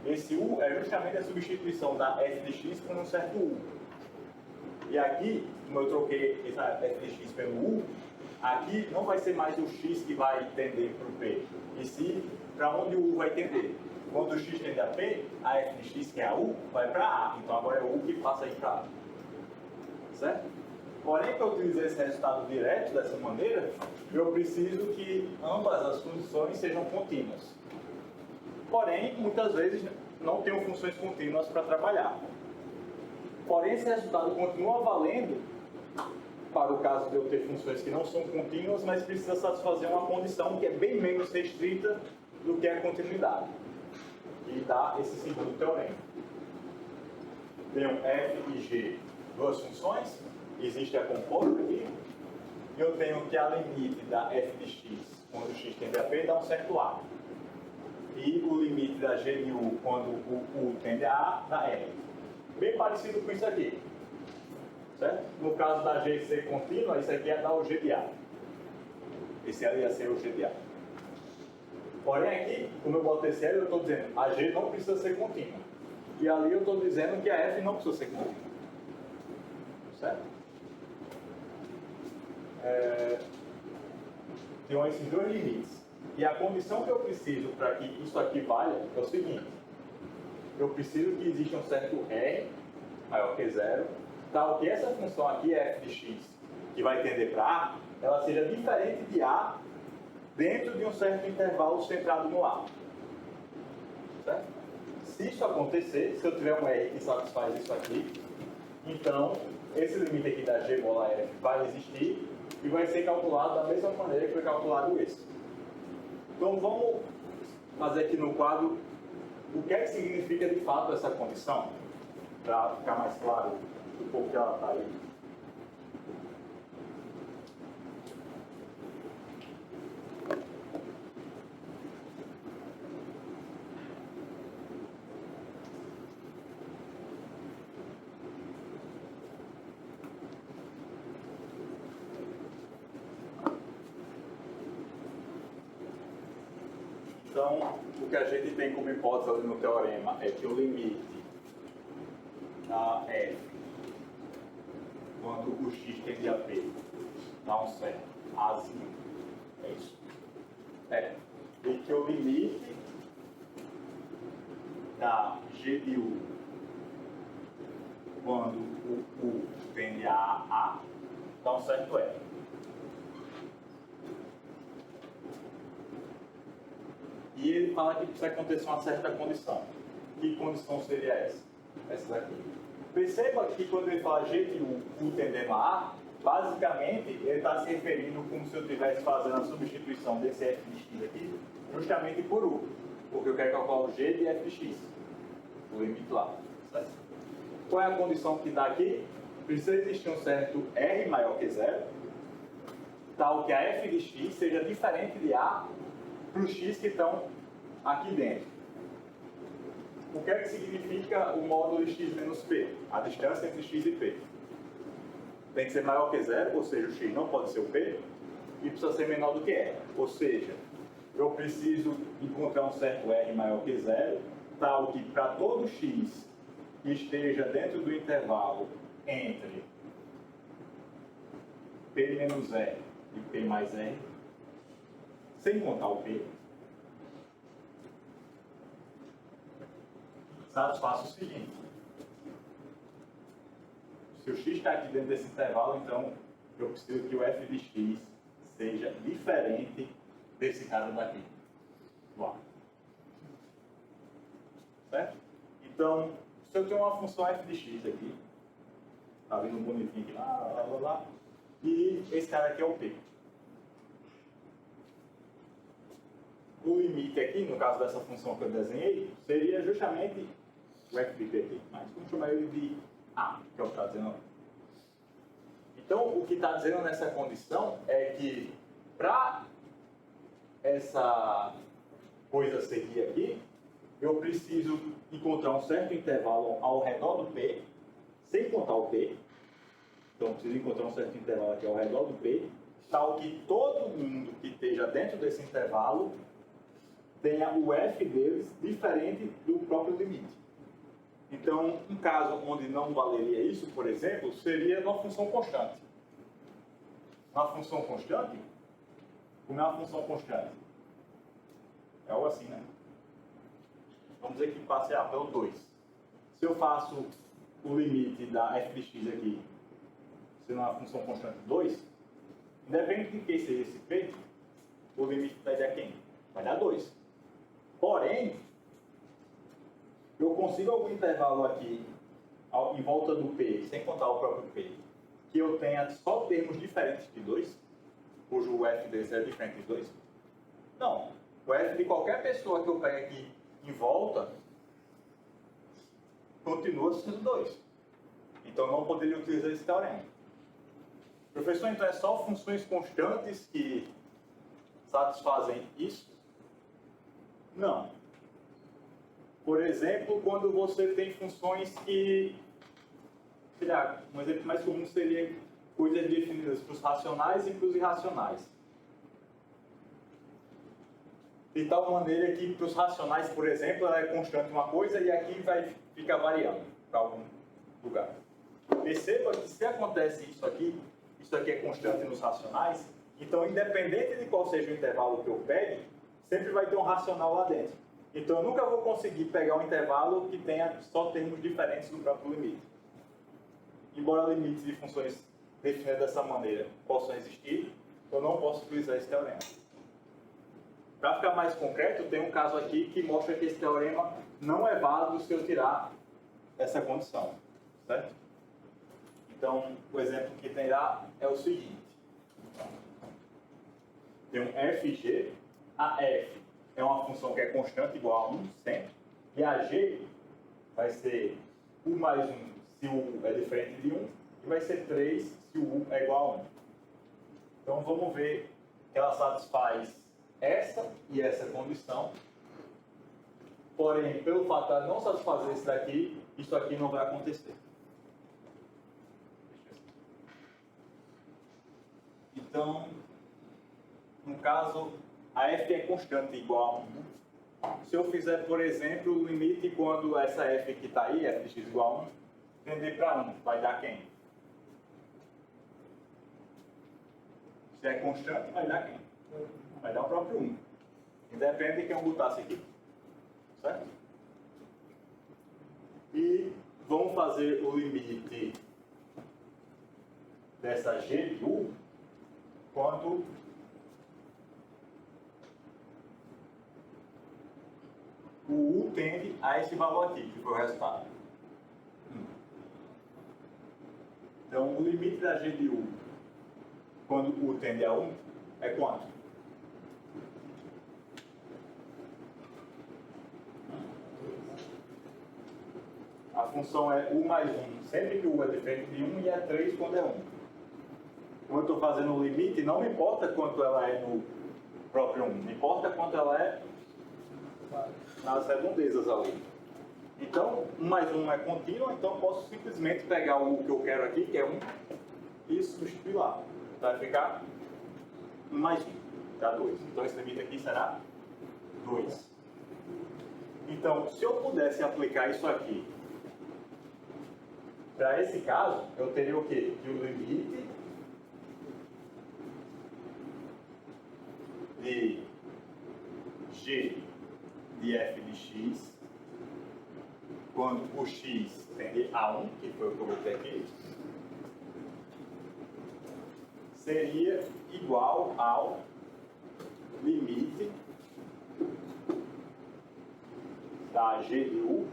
S1: Esse u é justamente a substituição da f de x por um certo u. E aqui, como eu troquei essa f de x pelo u, aqui não vai ser mais o x que vai tender para o p, e sim para onde o u vai tender. Quando o x tende a p, a f de x, que é a u, vai para a. Então agora é o u que passa aí para a. Certo? Porém, para eu utilizar esse resultado direto dessa maneira, eu preciso que ambas as funções sejam contínuas. Porém, muitas vezes não tenho funções contínuas para trabalhar. Porém, esse resultado continua valendo para o caso de eu ter funções que não são contínuas, mas precisa satisfazer uma condição que é bem menos restrita do que a continuidade. E dá esse segundo teorema. Tenho f e g duas funções, existe a composta aqui, e eu tenho que a limite da f de x quando o x tende a p dá um certo a. E o limite da g de u quando o u tende a a dá r. Bem parecido com isso aqui. Certo? No caso da g ser contínua, isso aqui ia dar o g de a. Esse ali ia ser o g de a. Porém aqui, como eu boto esse L, eu estou dizendo a G não precisa ser contínua. E ali eu estou dizendo que a F não precisa ser contínua. Certo? Tem esses dois limites. E a condição que eu preciso para que isso aqui valha é o seguinte. Eu preciso que exista um certo R maior que zero, tal que essa função aqui, f de x, que vai tender para A, ela seja diferente de A dentro de um certo intervalo centrado no A. Certo? Se isso acontecer, se eu tiver um R que satisfaz isso aqui, então esse limite aqui da G bola F vai existir e vai ser calculado da mesma maneira que foi calculado esse. Então vamos fazer aqui no quadro o que é que significa de fato essa condição, para ficar mais claro do porquê ela está aí. Então, o que a gente tem como hipótese ali no teorema é que o limite da F, quando o x tende a P, dá um certo Azinho, é isso? E que o limite da G de U, quando o U tende a A, dá um certo F. E ele fala que precisa acontecer uma certa condição. Que condição seria essa? Essa daqui. Perceba que quando ele fala G de U tendendo a A, basicamente ele está se referindo como se eu estivesse fazendo a substituição desse f de x aqui justamente por U. Porque eu quero calcular o G de f de x. O limite lá. Certo? Qual é a condição que dá aqui? Precisa existir um certo R maior que zero, tal que a f de x seja diferente de A para os x que estão aqui dentro. O que é que significa o módulo de x menos p? A distância entre x e p. Tem que ser maior que zero, ou seja, o x não pode ser o p, e precisa ser menor do que r. Ou seja, eu preciso encontrar um certo r maior que zero, tal que para todo x que esteja dentro do intervalo entre p menos r e p mais r, sem contar o p, satisfaça o seguinte: se o x está aqui dentro desse intervalo, então eu preciso que o f de x seja diferente desse cara daqui. Uau. Certo? Então, se eu tenho uma função f de x aqui, tá vindo bonitinho aqui, lá, e esse cara aqui é o p. O limite aqui, no caso dessa função que eu desenhei, seria justamente o f de p aqui, mas vamos chamar ele de A, que é o que está dizendo. Então, o que está dizendo nessa condição é que para essa coisa seguir aqui, eu preciso encontrar um certo intervalo ao redor do P, sem contar o P. Então, eu preciso encontrar um certo intervalo aqui ao redor do P, tal que todo mundo que esteja dentro desse intervalo tenha o f deles diferente do próprio limite. Então, um caso onde não valeria isso, por exemplo, seria numa função constante. Uma função constante? Como é uma função constante? É algo assim, né? Vamos dizer que passe A pelo 2. Se eu faço o limite da f de x aqui, sendo uma função constante 2, independente de que seja esse p, o limite vai dar quem? Vai dar 2. Porém, eu consigo algum intervalo aqui em volta do P, sem contar o próprio P, que eu tenha só termos diferentes de 2, cujo o f desse é diferente de 2? Não. O f de qualquer pessoa que eu pegue aqui em volta continua sendo 2. Então, eu não poderia utilizar esse teorema. Professor, então é só funções constantes que satisfazem isso? Não. Por exemplo, quando você tem funções que, sei lá, um exemplo mais comum seria coisas definidas para os racionais e para os irracionais. De tal maneira que para os racionais, por exemplo, ela é constante uma coisa e aqui vai ficar variando para algum lugar. Perceba que se acontece isso aqui é constante nos racionais, então independente de qual seja o intervalo que eu pegue, sempre vai ter um racional lá dentro. Então eu nunca vou conseguir pegar um intervalo que tenha só termos diferentes do próprio limite. Embora limites de funções definidas dessa maneira possam existir, eu não posso utilizar esse teorema. Para ficar mais concreto, tem um caso aqui que mostra que esse teorema não é válido se eu tirar essa condição. Certo? Então, o exemplo que tem lá é o seguinte. Tem um fg, a f é uma função que é constante igual a 1 sempre, e a g vai ser u mais 1 se o u é diferente de 1, e vai ser 3 se o u é igual a 1. Então vamos ver que ela satisfaz essa e essa condição, porém, pelo fato de ela não satisfazer esse daqui, isso aqui não vai acontecer. Então, no caso, a f é constante igual a 1. Se eu fizer, por exemplo, o limite quando essa f que está aí, f de x igual a 1, tender para 1, vai dar quem? Se é constante, vai dar quem? Vai dar o próprio 1. Independe de quem eu botasse aqui. Certo? E vamos fazer o limite dessa g de u quando o u tende a esse valor aqui, que foi o resultado. Então, o limite da g de u, quando u tende a 1, é quanto? A função é u mais 1, sempre que u é diferente de 1, e é 3 quando é 1. Quando eu estou fazendo o limite, não me importa quanto ela é no próprio 1, me importa quanto ela é nas redondezas ali. Então, 1 mais 1 é contínuo, então eu posso simplesmente pegar o que eu quero aqui, que é 1, e substituir lá. Vai ficar 1 mais 1, dá 2. Então esse limite aqui será 2. Então, se eu pudesse aplicar isso aqui para esse caso, eu teria o quê? Que o limite de g de f de x, quando o x tende a 1, que foi o que eu botei aqui, seria igual ao limite da g de u,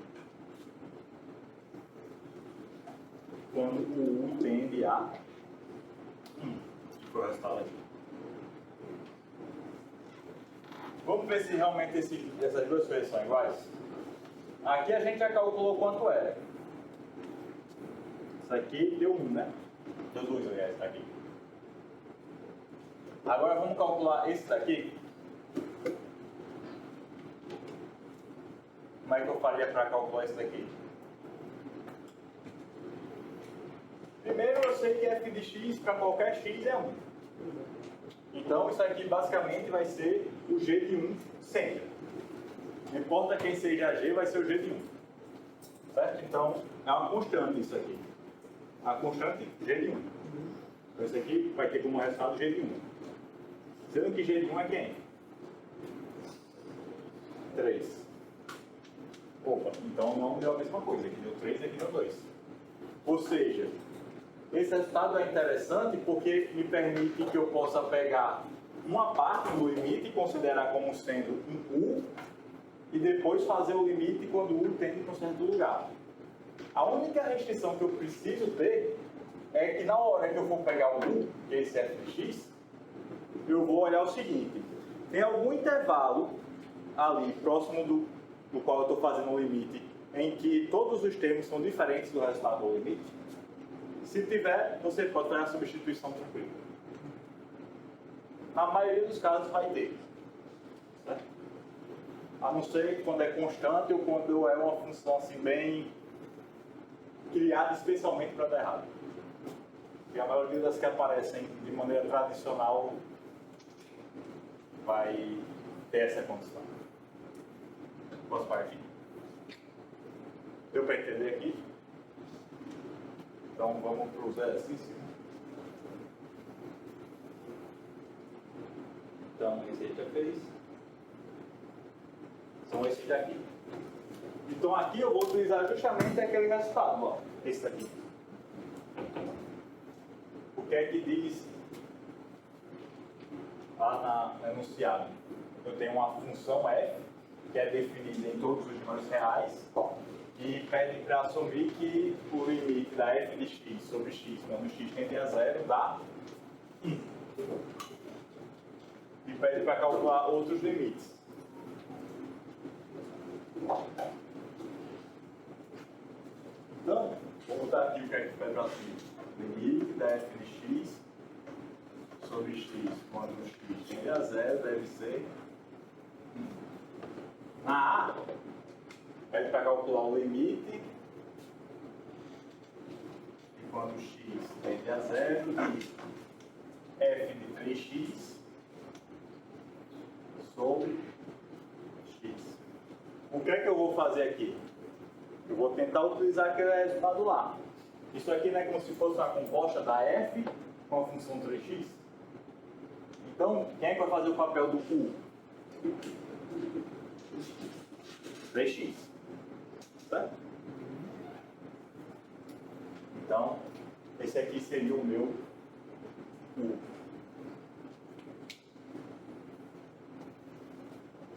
S1: quando o u tende a 1, que foi o resultado aqui. Vamos ver se realmente essas duas coisas são iguais. Aqui a gente já calculou quanto era. Isso aqui deu 1, né? Deu 2, aliás, tá aqui. Agora vamos calcular esse daqui. Como é que eu faria para calcular esse daqui? Primeiro eu sei que f de x para qualquer x é 1. Então isso aqui basicamente vai ser o g de 1 sempre. Não importa quem seja g, vai ser o g de 1. Certo? Então é uma constante isso aqui. A constante g de 1. Então isso aqui vai ter como resultado g de 1. Sendo que g de 1 é quem? 3. Opa, então não deu a mesma coisa. Aqui deu 3 e aqui deu 2. Ou seja, esse resultado é interessante porque me permite que eu possa pegar uma parte do limite e considerar como sendo um u, e depois fazer o limite quando o u tende para um certo lugar. A única restrição que eu preciso ter é que na hora que eu for pegar o u, que é esse f de x, eu vou olhar o seguinte: tem algum intervalo ali próximo do qual eu estou fazendo o limite em que todos os termos são diferentes do resultado do limite? Se tiver, você pode fazer a substituição tranquila. Na maioria dos casos vai ter. Certo? A não ser quando é constante ou quando é uma função assim bem criada especialmente para dar errado. E a maioria das que aparecem de maneira tradicional vai ter essa condição. Posso partir? Deu para entender aqui? Então vamos para o exercício.
S4: Então, esse aí já fez.
S1: São esses daqui. Então aqui eu vou utilizar justamente aquele resultado, ó, esse daqui. O que é que diz lá no enunciado? Eu tenho uma função f, que é definida em todos os números reais, e pede para assumir que o limite da f de x sobre x, quando x tende a 0, dá 1. E pede para calcular outros limites. Então, vou botar aqui o que é que pede para assumir. Limite da f de x sobre x, quando x tende a 0, deve ser 1. Na A, pede para calcular o limite e quando x tende a 0 de f de 3x sobre x. O que é que eu vou fazer aqui? Eu vou tentar utilizar aquele resultado lá. Isso aqui não é como se fosse uma composta da f com a função 3x? Então, quem é que vai fazer o papel do u? 3x. Certo? Então, esse aqui seria o meu u.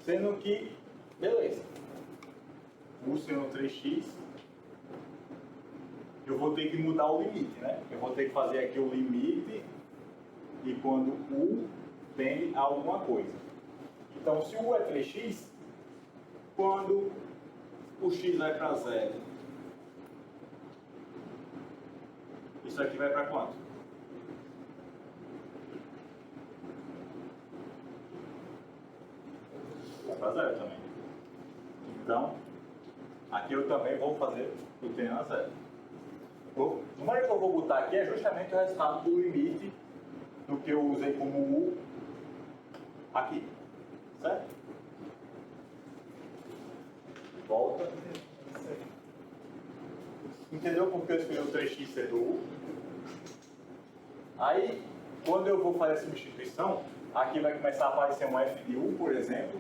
S1: Sendo que, beleza, u sendo 3x, e eu vou ter que mudar o limite, né? Eu vou ter que fazer aqui o limite e quando U tende a alguma coisa. Então, se U é 3x, quando o x vai para 0, isso aqui vai para quanto? Vai para 0 também. Então, aqui eu também vou fazer o tendendo a 0. O número que eu vou botar aqui é justamente o resultado do limite do que eu usei como U aqui. Certo? Volta. Entendeu por que eu escolhi o 3x ser do U? Aí, quando eu vou fazer a substituição, aqui vai começar a aparecer um f de U, por exemplo.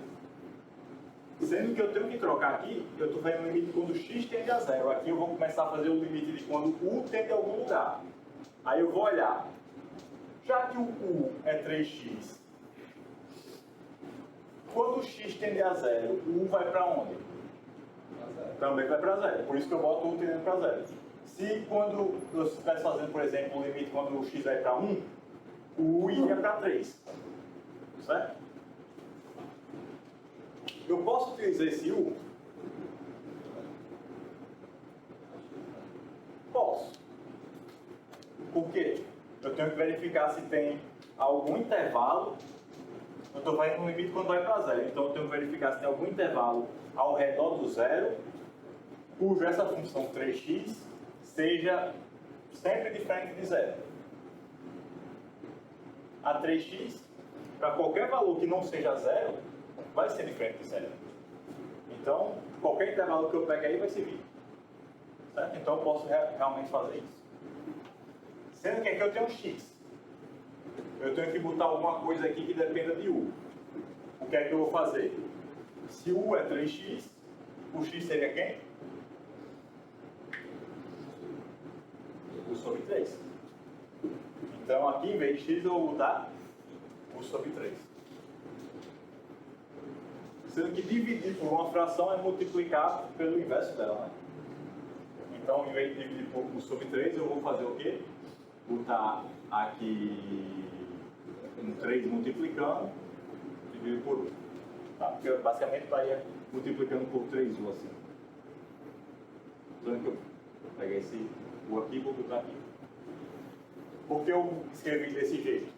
S1: Sendo que eu tenho que trocar aqui, eu estou fazendo o limite quando x tende a 0. Aqui eu vou começar a fazer o limite de quando U tende a algum lugar. Aí eu vou olhar. Já que o U é 3x, quando o x tende a 0, o U vai para onde? Também vai para 0. Por isso que eu boto o U tendendo para 0. Se quando eu estivesse fazendo, por exemplo, o limite quando o x vai para 1, o U iria para 3. Certo? Eu posso utilizar esse U? Posso. Por quê? Eu tenho que verificar se tem algum intervalo. Eu estou fazendo um limite quando vai para 0. Então eu tenho que verificar se tem algum intervalo ao redor do 0, cujo essa função 3x seja sempre diferente de 0. A 3x, para qualquer valor que não seja 0, vai ser diferente de 0. Então, qualquer intervalo que eu pegue aí vai servir. Certo? Então, eu posso realmente fazer isso. Sendo que aqui eu tenho um x. Eu tenho que botar alguma coisa aqui que dependa de U. O que é que eu vou fazer? Se U é 3x, o x seria quem? U sobre 3. Então, aqui, em vez de x, eu vou botar U sobre 3. Sendo que dividir por uma fração é multiplicar pelo inverso dela, né? Então, em vez de dividir por 1 sobre 3, eu vou fazer o quê? Botar aqui um 3 multiplicando, dividido por 1. Tá? Porque basicamente estaria multiplicando por 3U assim. Então, eu peguei esse U aqui e vou botar aqui. Por que eu escrevi desse jeito?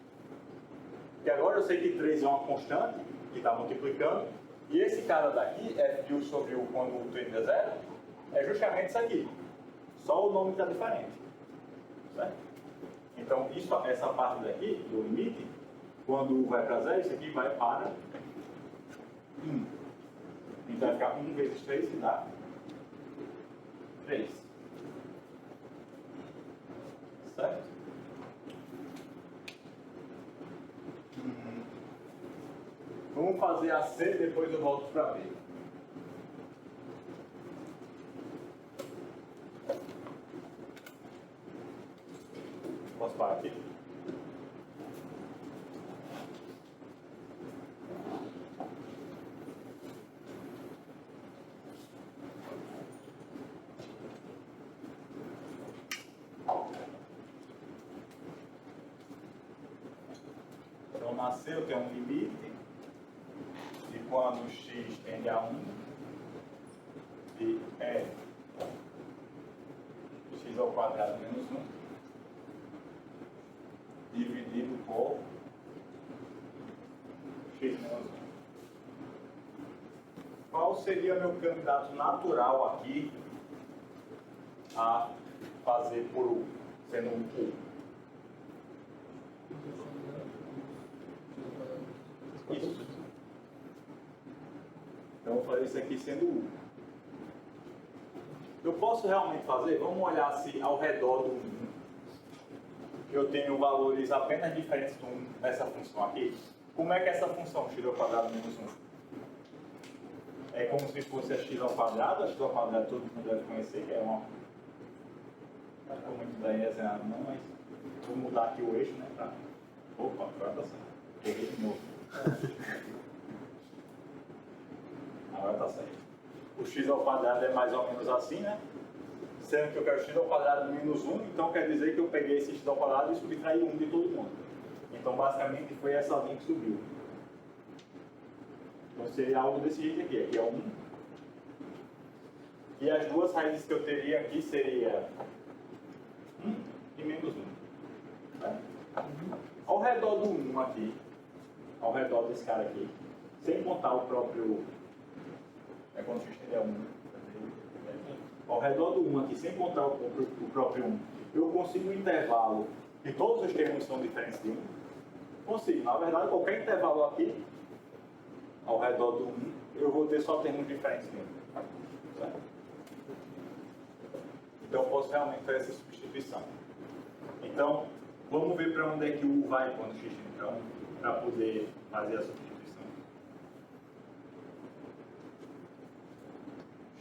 S1: Porque agora eu sei que 3 é uma constante, que está multiplicando, e esse cara daqui, f de U sobre U quando U tende a 0, é justamente isso aqui. Só o nome está diferente. Certo? Então, essa parte daqui, do limite, quando U vai para 0, isso aqui vai para 1. Então, vai ficar 1 vezes 3, que dá 3. Certo? Vamos fazer a C, depois eu volto para B. Posso parar aqui? Então, na C eu tenho um limite. E quando x tende a 1, de f x ao quadrado menos 1, dividido por x menos 1. Qual seria meu candidato natural aqui a fazer por U, sendo um U? Isso. Então, eu vou fazer isso aqui sendo U. Eu posso realmente fazer? Vamos olhar se ao redor do 1 eu tenho valores apenas diferentes do 1 nessa função aqui. Como é que é essa função x ao quadrado menos 1? É como se fosse a x ao quadrado. A x ao quadrado todo mundo deve conhecer, que é uma... Não estou muito bem desenhado não, mas vou mudar aqui o eixo, né? Pra... Opa, agora tá certo. Errei de novo. Agora tá certo. O x ao quadrado é mais ou menos assim, né? sendo que eu quero x ao quadrado menos 1, então quer dizer que eu peguei esse x ao quadrado e subtraí 1 de todo mundo. Então, basicamente, foi essa linha que subiu. Então, seria algo desse jeito aqui. Aqui é 1. E as duas raízes que eu teria aqui seria 1 e menos 1. Tá? Ao redor do 1 aqui, ao redor desse cara aqui, sem contar o próprio... É quando x tende a 1. Ao redor do 1 aqui, sem contar o próprio 1, eu consigo um intervalo que todos os termos são diferentes de 1. Consigo. Na verdade, qualquer intervalo aqui, ao redor do 1, eu vou ter só termos diferentes de 1. Certo? Então, eu posso realmente fazer essa substituição. Então, vamos ver para onde é que o U vai quando x tende a 1, para poder fazer a substituição.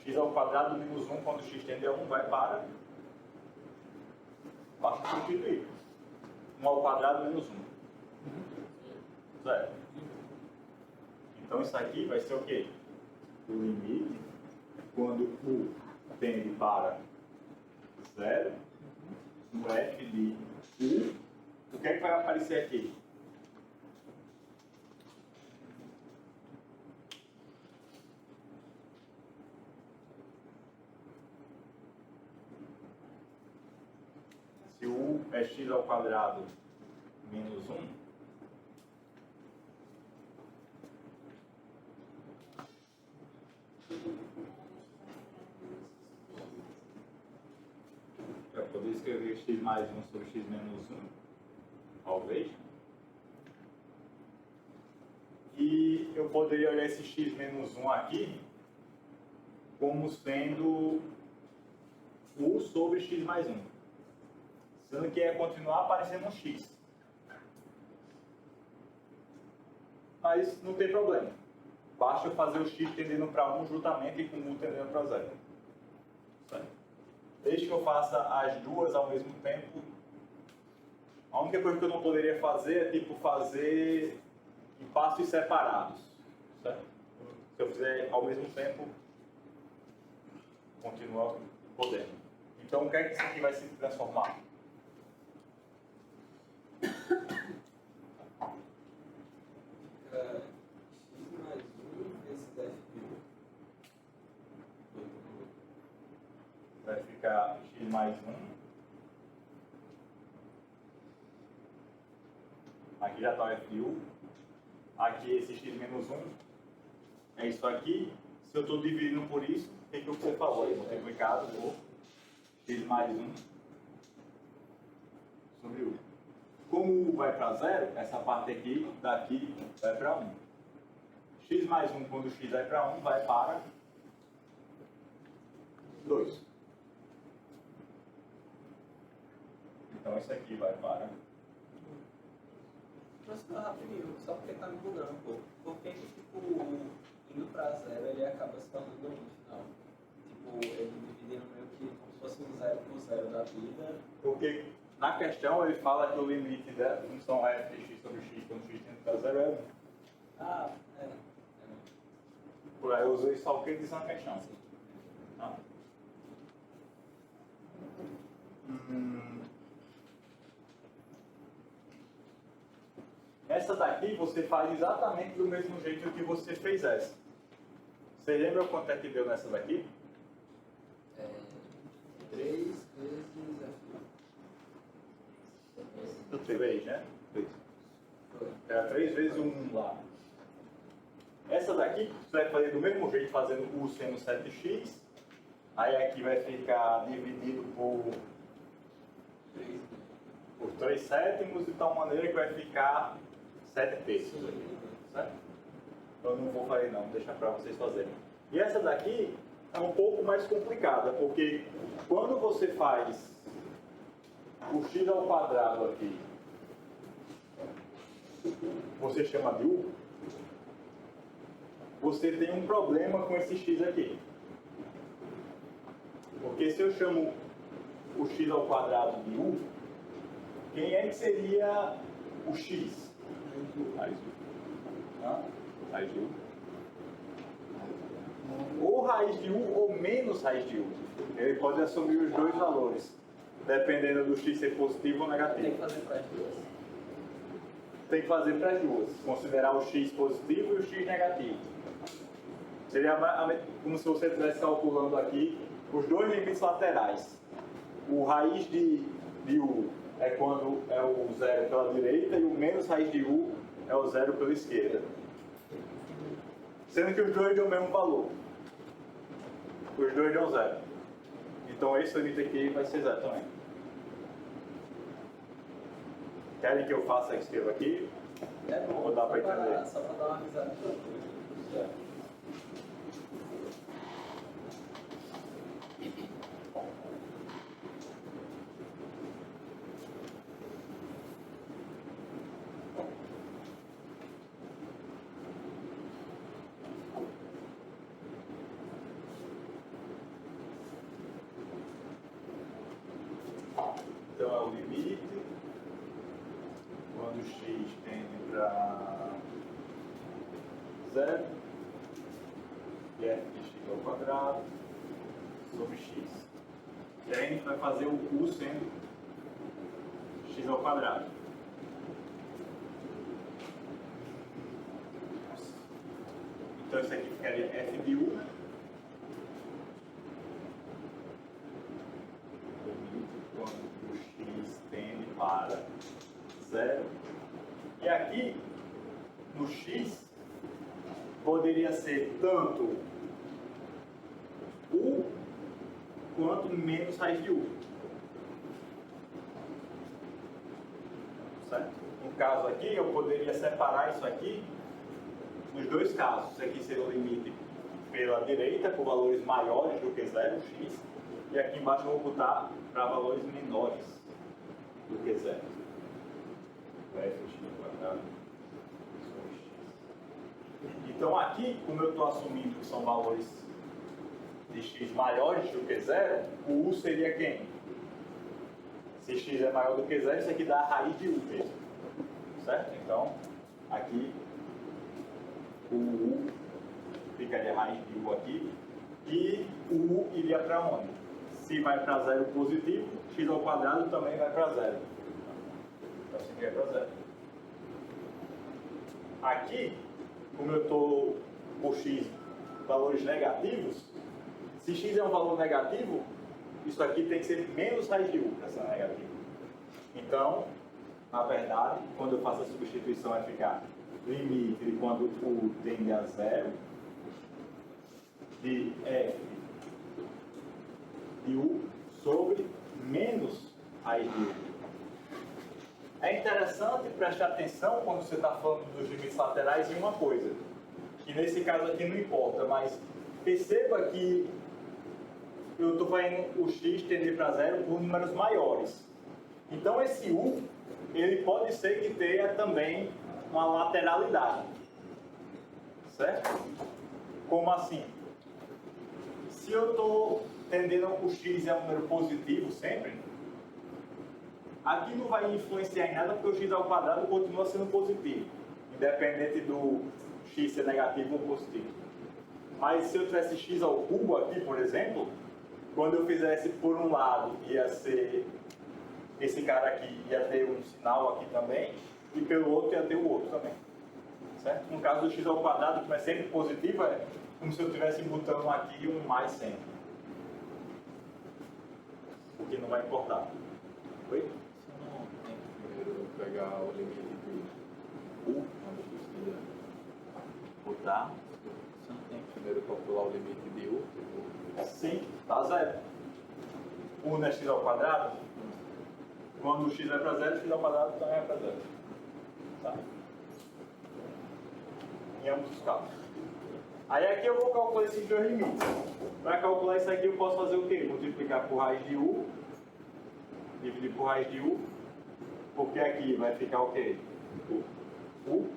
S1: X ao quadrado menos 1 quando x tende a 1 vai para substituir. 1 ao quadrado menos 1. Zero. Então isso aqui vai ser o quê? O limite quando U tende para 0, no f de U, o que é que vai aparecer aqui? Se U é x ao quadrado menos 1, eu poderia escrever x mais 1 sobre x menos 1, talvez. E eu poderia olhar esse x menos 1 aqui como sendo U sobre x mais 1. Sendo que ia continuar aparecendo um x. Mas não tem problema. Basta eu fazer o x tendendo para 1 juntamente com o U tendendo para 0. Certo? Desde que eu faça as duas ao mesmo tempo, a única coisa que eu não poderia fazer é tipo fazer em passos separados. Certo? Se eu fizer ao mesmo tempo, continua podendo. Então o que é que isso aqui vai se transformar?
S5: X mais 1 vezes f pi.
S1: Vai ficar x mais 1. Aqui já está o FU. Aqui esse x menos 1. É isso aqui. Se eu estou dividindo por isso, o que você falou? Multiplicado por x mais 1 sobre U. Como U vai para 0, essa parte aqui, daqui, vai para 1. X mais 1, quando x vai para 1, vai para 2. Então, isso aqui vai para...
S5: Mas rapidinho, só porque tá me bugando um pouco. Por que que, tipo, indo pra 0, ele acaba se tornando 1 no final? Tipo, ele dividindo meio que como se fosse um 0 por 0 da vida.
S1: Porque na questão ele fala que o limite da função f de x sobre x quando x tende para 0 é 1.
S5: Ah, é.
S1: Por aí eu usei só o que diz na questão. Tá? Essa daqui você faz exatamente do mesmo jeito que você fez essa. Você lembra quanto é que deu nessa daqui?
S5: 3 vezes f.
S1: 3, né? 3.
S5: Foi.
S1: Era 3 vezes o 1 lá. Essa daqui você vai fazer do mesmo jeito, fazendo U sendo 7x. Aí aqui vai ficar dividido por 3 sétimos, de tal maneira que vai ficar 7 terços. Certo? Eu não vou fazer não, vou deixar para vocês fazerem. E essa daqui é um pouco mais complicada, porque quando você faz o x ao quadrado aqui, você chama de U, você tem um problema com esse x aqui. Porque se eu chamo o x ao quadrado de U, quem é que seria o x?
S2: Mais U.
S1: Hã?
S2: Mais U.
S1: ou raiz de U ou menos raiz de U. Ele pode assumir os dois valores, dependendo do x ser positivo ou
S5: Tem
S1: negativo.
S5: que fazer para as duas.
S1: Tem que fazer para as duas, considerar o x positivo e o x negativo. Seria como se você estivesse calculando aqui os dois limites laterais. O raiz de U é quando é o zero pela direita e o menos raiz de U é o zero pela esquerda. Sendo que os dois dão o mesmo valor. Os dois dão zero. Então esse limite aqui vai ser zero também. Querem que eu faça e escreva aqui?
S5: É bom,
S1: Ou dá para entender?
S5: só para dar uma risada.
S1: Então é o limite quando x tende para zero e f de x ao quadrado sobre x. E aí a gente vai fazer o u sendo x ao quadrado. Então isso aqui ficaria f de u, né? Quando o x tende para zero. E aqui, no x, poderia ser tanto u quanto menos raiz de u. Certo? No caso aqui, eu poderia separar isso aqui nos dois casos. Isso aqui seria o limite pela direita, por valores maiores do que zero, x. E aqui embaixo eu vou botar para valores menores do que zero. F x quadrado sobre x. Então aqui, como eu estou assumindo que são valores de x maiores do que zero, o u seria quem? Se x é maior do que zero, isso aqui dá a raiz de u mesmo. Certo? Então, aqui o u ficaria a raiz de u aqui e o u iria para onde? Se vai para zero positivo, x ao quadrado também vai para zero. Então isso aqui é para zero. Aqui, como eu estou por x valores negativos, se x é um valor negativo, isso aqui tem que ser menos raiz de u para ser negativo. Então, na verdade, quando eu faço a substituição vai ficar limite de quando u tende a zero de f de u sobre menos raiz de u. É interessante prestar atenção quando você está falando dos limites laterais em uma coisa, que nesse caso aqui não importa, mas perceba que eu estou fazendo o x tender para zero por números maiores. Então esse u, ele pode ser que tenha também uma lateralidade. Certo? Como assim? Se eu estou tendendo o x é um número positivo sempre, aqui não vai influenciar em nada porque o x ao quadrado continua sendo positivo, independente do x ser negativo ou positivo. Mas se eu tivesse x ao cubo aqui, por exemplo, quando eu fizesse por um lado, ia ser esse cara aqui, ia ter um sinal aqui também, e pelo outro ia ter o outro também. Certo? No caso do x ao quadrado, como é sempre positivo, é como se eu estivesse botando aqui um mais sempre. O que não vai importar. Oi?
S6: Você não tem que primeiro pegar o limite de U, quando precisa
S1: Botar.
S6: Você não tem que primeiro calcular o limite de U?
S1: Sim, dá zero. U não é x ao quadrado? Quando o x vai para zero, x ao quadrado também vai para zero. Tá? Em ambos os casos. Aí aqui eu vou calcular esses dois limites. Para calcular isso aqui eu posso fazer o quê? Multiplicar por raiz de u, dividir por raiz de u, porque aqui vai ficar o quê? U,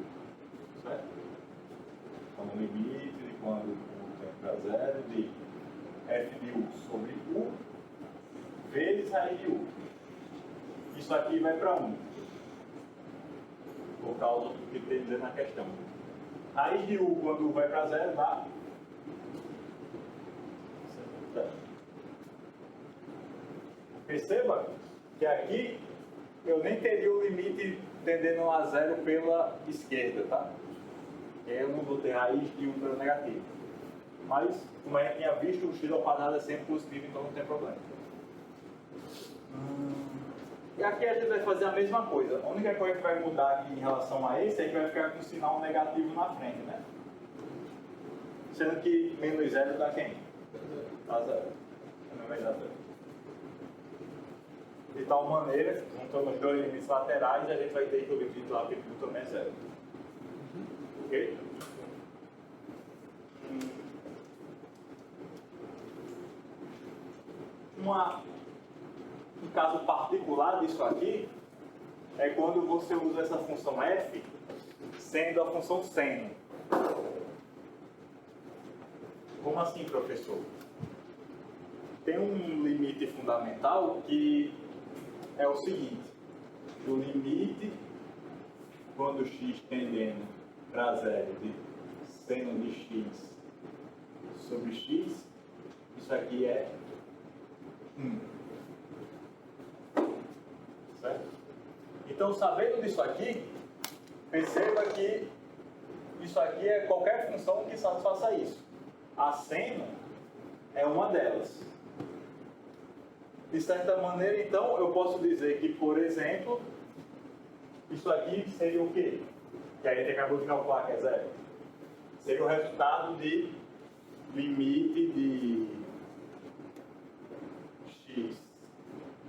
S1: certo? Então o limite de quando u tende para zero de f de u sobre u vezes raiz de u. Isso aqui vai para 1, por causa do que tem dizer na questão. Raiz de u quando u vai para zero dá perceba que aqui eu nem teria o limite tendendo a zero pela esquerda, tá? Eu não vou ter raiz de 1 pelo negativo. Mas, como a gente tinha visto, o x ao quadrado é sempre positivo, então não tem problema. E aqui a gente vai fazer a mesma coisa. A única coisa que vai mudar aqui em relação a esse é que vai ficar com um sinal negativo na frente, né? Sendo que menos zero dá quem? Dá zero. Não vai dar zero. De tal maneira, juntando os dois limites laterais, a gente vai ter que o limite lá pequeno também é zero. Ok? Um caso particular disso aqui é quando você usa essa função f sendo a função seno. Como assim, professor? Tem um limite fundamental que é o seguinte: o limite quando x tendendo para zero de seno de x sobre x, isso aqui é 1. Certo? Então, sabendo disso aqui, perceba que isso aqui é qualquer função que satisfaça isso. A seno é uma delas. De certa maneira, então, eu posso dizer que, por exemplo, isso aqui seria o quê? Que a gente acabou de calcular que é zero. Seria o resultado de limite de x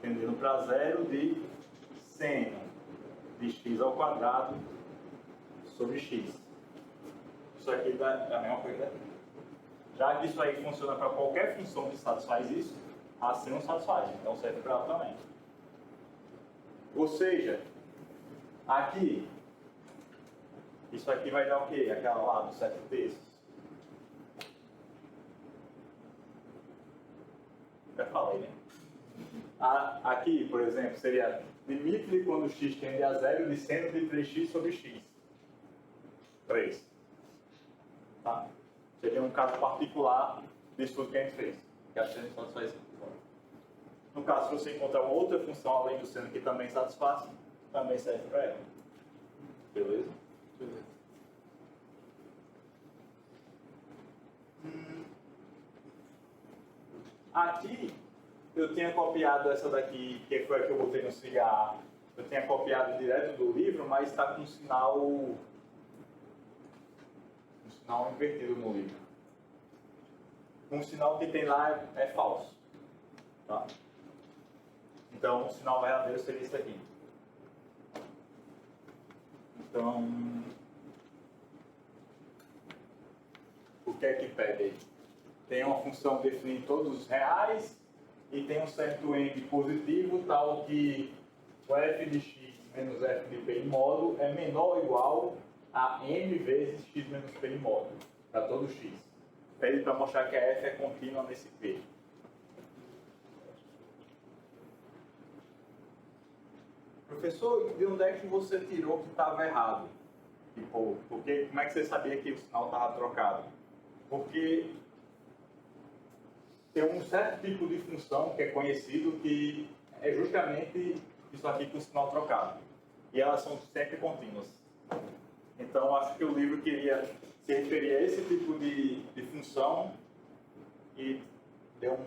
S1: tendendo para zero de seno de x ao quadrado sobre x. Isso aqui dá a mesma coisa daqui. Já que isso aí funciona para qualquer função que satisfaz isso, a seno satisfaz, então serve para ela também. Ou seja, aqui, isso aqui vai dar o quê? Aquela lá dos 7 terços. Já falei, né? Aqui, por exemplo, seria limite de quando x tende a zero de seno de 3x sobre x. 3. Tá? Seria um caso particular disso tudo que a gente fez. Que a seno satisfaz isso. No caso, se você encontrar uma outra função além do seno que também satisfaz, também serve para ela. Beleza?
S2: Beleza.
S1: Aqui, eu tinha copiado essa daqui, que foi a que eu botei no cigarro. Eu tinha copiado direto do livro, mas está com um sinal invertido no livro. Um sinal que tem lá é falso. Tá? Então, o sinal verdadeiro seria isso aqui. Então, o que é que pede aí? Tem uma função definida em todos os reais e tem um certo m positivo, tal que o f de x menos f de p em módulo é menor ou igual a m vezes x menos p em módulo, para todo x. Pede para mostrar que a f é contínua nesse p. Professor, de onde é que você tirou que estava errado? Tipo, porque, como é que você sabia que o sinal estava trocado? Porque tem um certo tipo de função que é conhecido que é justamente isso aqui com o sinal trocado. E elas são sempre contínuas. Então, acho que o livro queria se referir a esse tipo de função e deu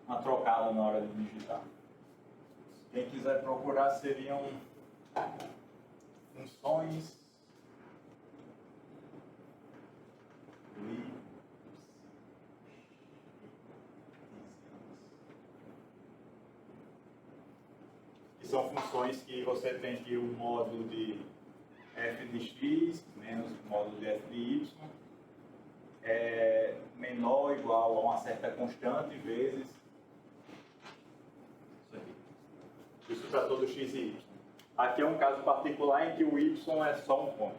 S1: uma trocada na hora de digitar. Quem quiser procurar seriam funções que são funções que você tem aqui o módulo de f de x menos o módulo de f de y é menor ou igual a uma certa constante vezes isso aqui. Isso para todo x e y. Aqui é um caso particular em que o y é só um ponto.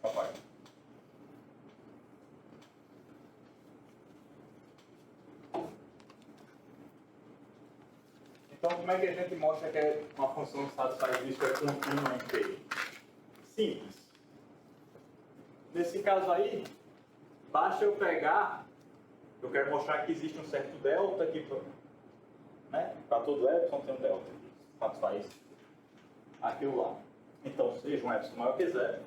S1: Papai. Então, como é que a gente mostra que uma função satisfaz isso é contínua em P? Simples. nesse caso aí, basta eu pegar, eu quero mostrar que existe um certo delta aqui, né? Para todo epsilon tem um delta aqui, satisfaz aquilo lá. Então, seja um epsilon maior que zero,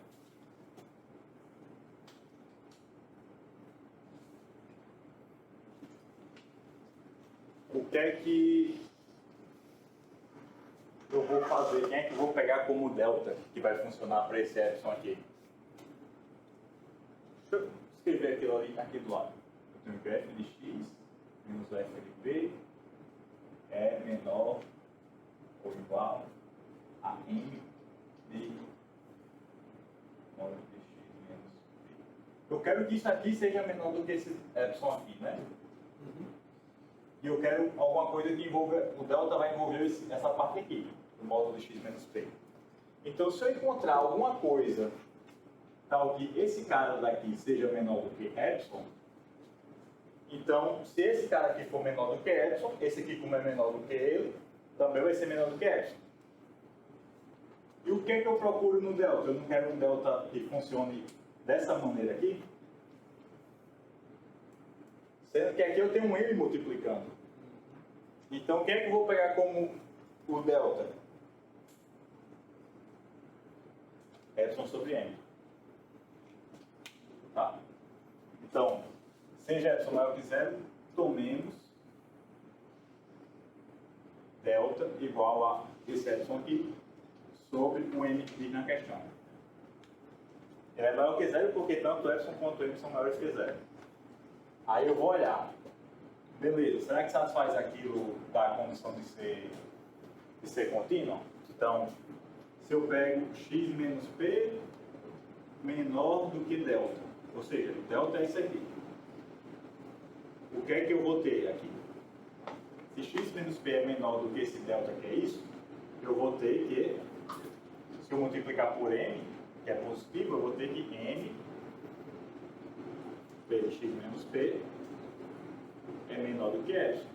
S1: o que é que eu vou fazer? Quem é que eu vou pegar como delta que vai funcionar para esse epsilon aqui? Deixa eu escrever aquilo ali aqui do lado. Eu tenho que f de x menos f de p é menor ou igual a m de módulo de x menos p. Eu quero que isso aqui seja menor do que esse epsilon aqui, né? E eu quero alguma coisa que envolva, o delta vai envolver essa parte aqui, do módulo de x menos p. Então, se eu encontrar alguma coisa tal que esse cara daqui seja menor do que epsilon, então, se esse cara aqui for menor do que epsilon, esse aqui como é menor do que ele, também vai ser menor do que epsilon. E o que é que eu procuro no delta? Eu não quero um delta que funcione dessa maneira aqui, sendo que aqui eu tenho um m multiplicando. Então, o que é que eu vou pegar como o delta? Epsilon sobre m. Tá? Então, seja epsilon maior que zero, tomemos delta igual a esse epsilon aqui sobre o m que diz na questão. Ele é maior que zero porque tanto epsilon quanto m são maiores que zero. Aí eu vou olhar, beleza, será que satisfaz aquilo da condição de ser contínua? Então, se eu pego x menos p menor do que delta, ou seja, delta é isso aqui. O que é que eu vou ter aqui? Se x menos p é menor do que esse delta que é isso, eu vou ter que, se eu multiplicar por m, que é positivo, eu vou ter que m p de x menos p é menor do que epsilon.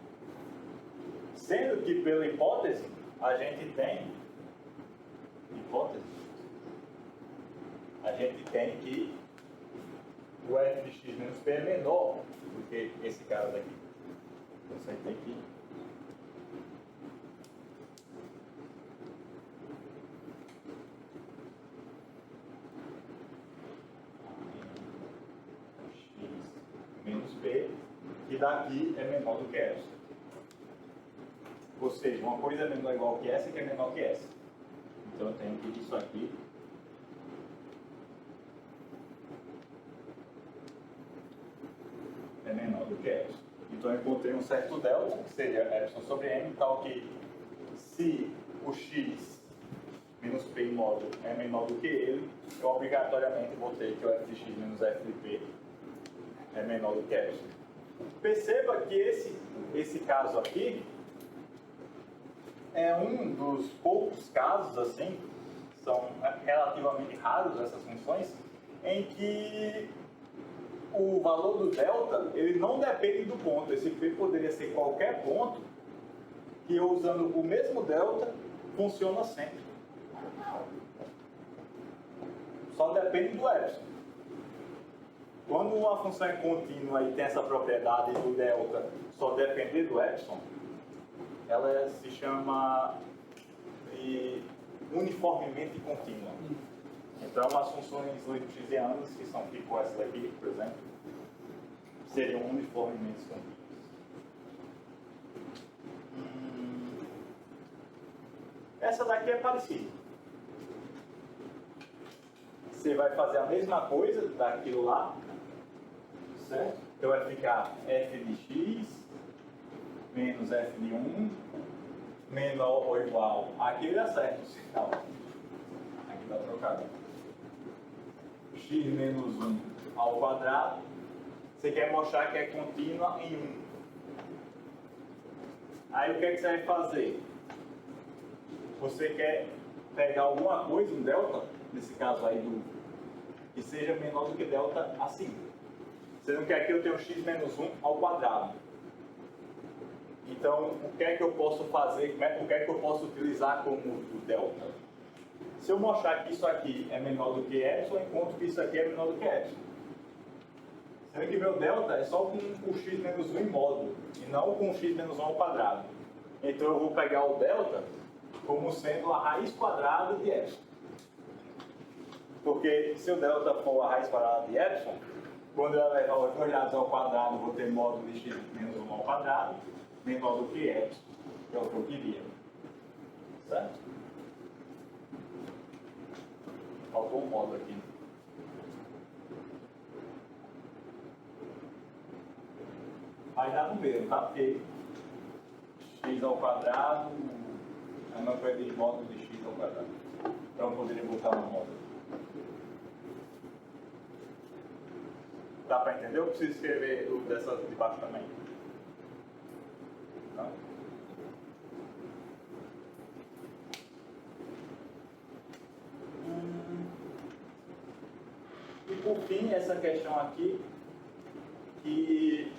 S1: Sendo que, pela hipótese, a gente tem que o f de x menos p é menor do que esse cara daqui. Então, você tem que menos p, que daqui é menor do que essa. Ou seja, uma coisa é menor ou igual que essa, que é menor que essa. Então eu tenho que isso aqui é menor do que essa. Então eu encontrei um certo delta, que seria epsilon sobre m, tal que se o x menos p em módulo é menor do que ele, eu obrigatoriamente vou ter que o f de x menos f de p é menor do que epsilon. Perceba que esse caso aqui é um dos poucos casos, assim, são relativamente raros essas funções, em que o valor do delta, ele não depende do ponto. Esse p poderia ser qualquer ponto, que eu usando o mesmo delta, funciona sempre. Só depende do epsilon. Quando uma função é contínua e tem essa propriedade do delta só depender do epsilon, ela se chama de uniformemente contínua. Então, as funções lipschitzianas, que são tipo essa daqui, por exemplo, seriam uniformemente contínuas. Essa daqui é parecida. Você vai fazer a mesma coisa daquilo lá, certo? Então vai ficar f de x menos f de 1 menor ou igual. Aqui dá certo. Então, aqui está trocado. X menos 1 ao quadrado. Você quer mostrar que é contínua em 1. Aí o que é que você vai fazer? Você quer pegar alguma coisa, um delta, nesse caso aí, que seja menor do que delta assim. Você não quer que eu tenha x menos 1 ao quadrado. Então, o que é que eu posso fazer? O que é que eu posso utilizar como o delta? Se eu mostrar que isso aqui é menor do que epsilon, eu encontro que isso aqui é menor do que epsilon. Sendo que meu delta é só com o x menos 1 em módulo, e não com o x menos 1 ao quadrado. Então eu vou pegar o delta como sendo a raiz quadrada de epsilon. Porque se o delta for a raiz quadrada de epsilon, quando eu levar os dois lados ao quadrado, eu vou ter módulo de x menos 1 ao quadrado, menor do que epsilon, que é o que eu queria. Certo? Faltou um módulo aqui. Vai dar no mesmo, tá? Porque x ao quadrado é uma coisa de módulo de x ao quadrado. Então eu poderia botar um módulo. Dá para entender? Eu preciso escrever o dessa de baixo também. Não? E por fim, essa questão aqui, que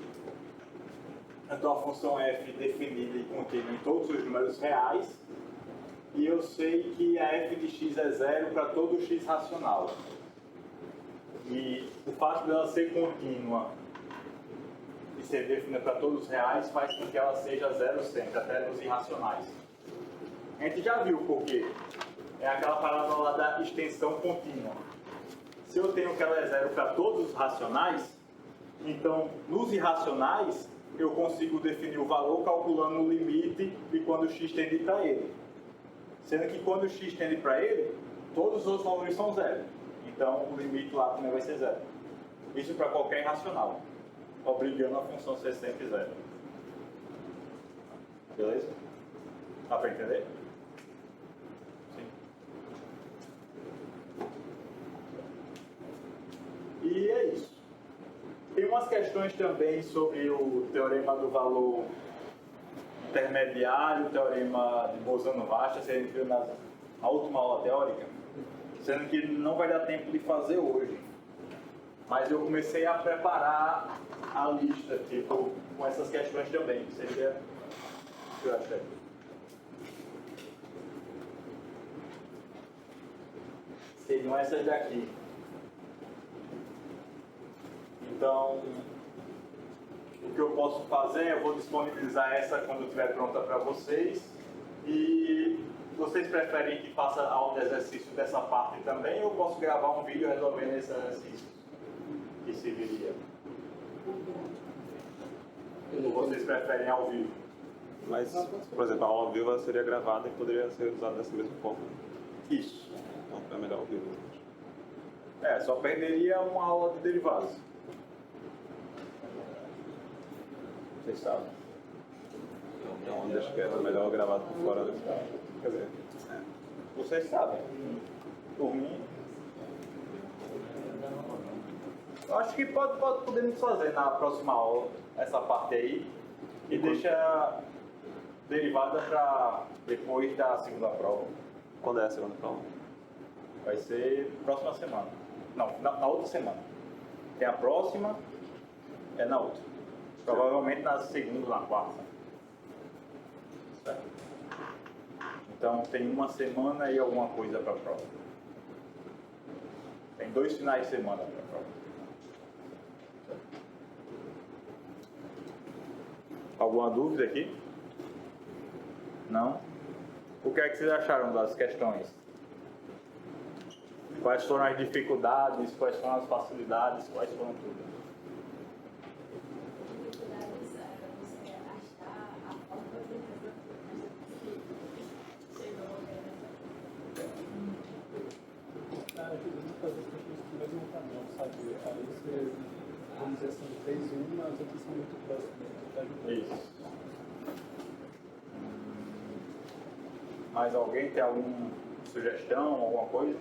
S1: a tua função f definida e contínua em todos os números reais, e eu sei que a f de x é zero para todo x racional. E o fato dela ser contínua e ser definida para todos os reais faz com que ela seja zero sempre, até nos irracionais. A gente já viu por quê. É aquela palavra lá da extensão contínua. Se eu tenho que ela é zero para todos os racionais, então nos irracionais eu consigo definir o valor calculando o limite de quando o x tende para ele. Sendo que quando o x tende para ele, todos os outros valores são zero. Então o limite lá também vai ser zero. Isso para qualquer irracional, obrigando a função ser sempre zero. Beleza? Dá para entender? Sim. E é isso. Tem umas questões também sobre o teorema do valor intermediário, o teorema de Bolzano-Weierstrass, que a gente viu na última aula teórica, sendo que não vai dar tempo de fazer hoje. Mas eu comecei a preparar a lista, tipo, com essas questões também. Seria o que eu achei. Seriam essas daqui. Então, o que eu posso fazer, eu vou disponibilizar essa quando estiver pronta para vocês. E vocês preferem que faça aula de exercício dessa parte também, ou eu posso gravar um vídeo resolvendo esse exercício que serviria? Ou vocês preferem ao vivo?
S2: Mas, por exemplo, a aula ao vivo ela seria gravada e poderia ser usada dessa mesma forma.
S1: Isso.
S2: Então é melhor ao vivo.
S1: É, só perderia uma aula de derivados. Vocês sabem.
S2: Então deixa que é melhor gravado por fora. Né?
S1: Quer dizer, vocês sabem. Por mim. Eu acho que podemos fazer na próxima aula essa parte aí e deixa derivada para depois da segunda prova.
S2: Quando é a segunda prova?
S1: Vai ser próxima semana. Não, na outra semana. Tem a próxima, é na outra. Provavelmente na segunda ou na quarta. Certo? Então tem uma semana e alguma coisa para a prova. Tem 2 finais de semana para a prova. Alguma dúvida aqui? Não? O que é que vocês acharam das questões? Quais foram as dificuldades, quais foram as facilidades, quais foram tudo?
S7: Dificuldades era você achar a forma de resolver que chegou
S3: Ajuda muito a fazer as questões do mesmo padrão, sabe? Aí você, vamos dizer assim, fez uma, as outras são muito próximas. Tá ajudando.
S1: Isso. Mais alguém tem alguma sugestão, alguma coisa?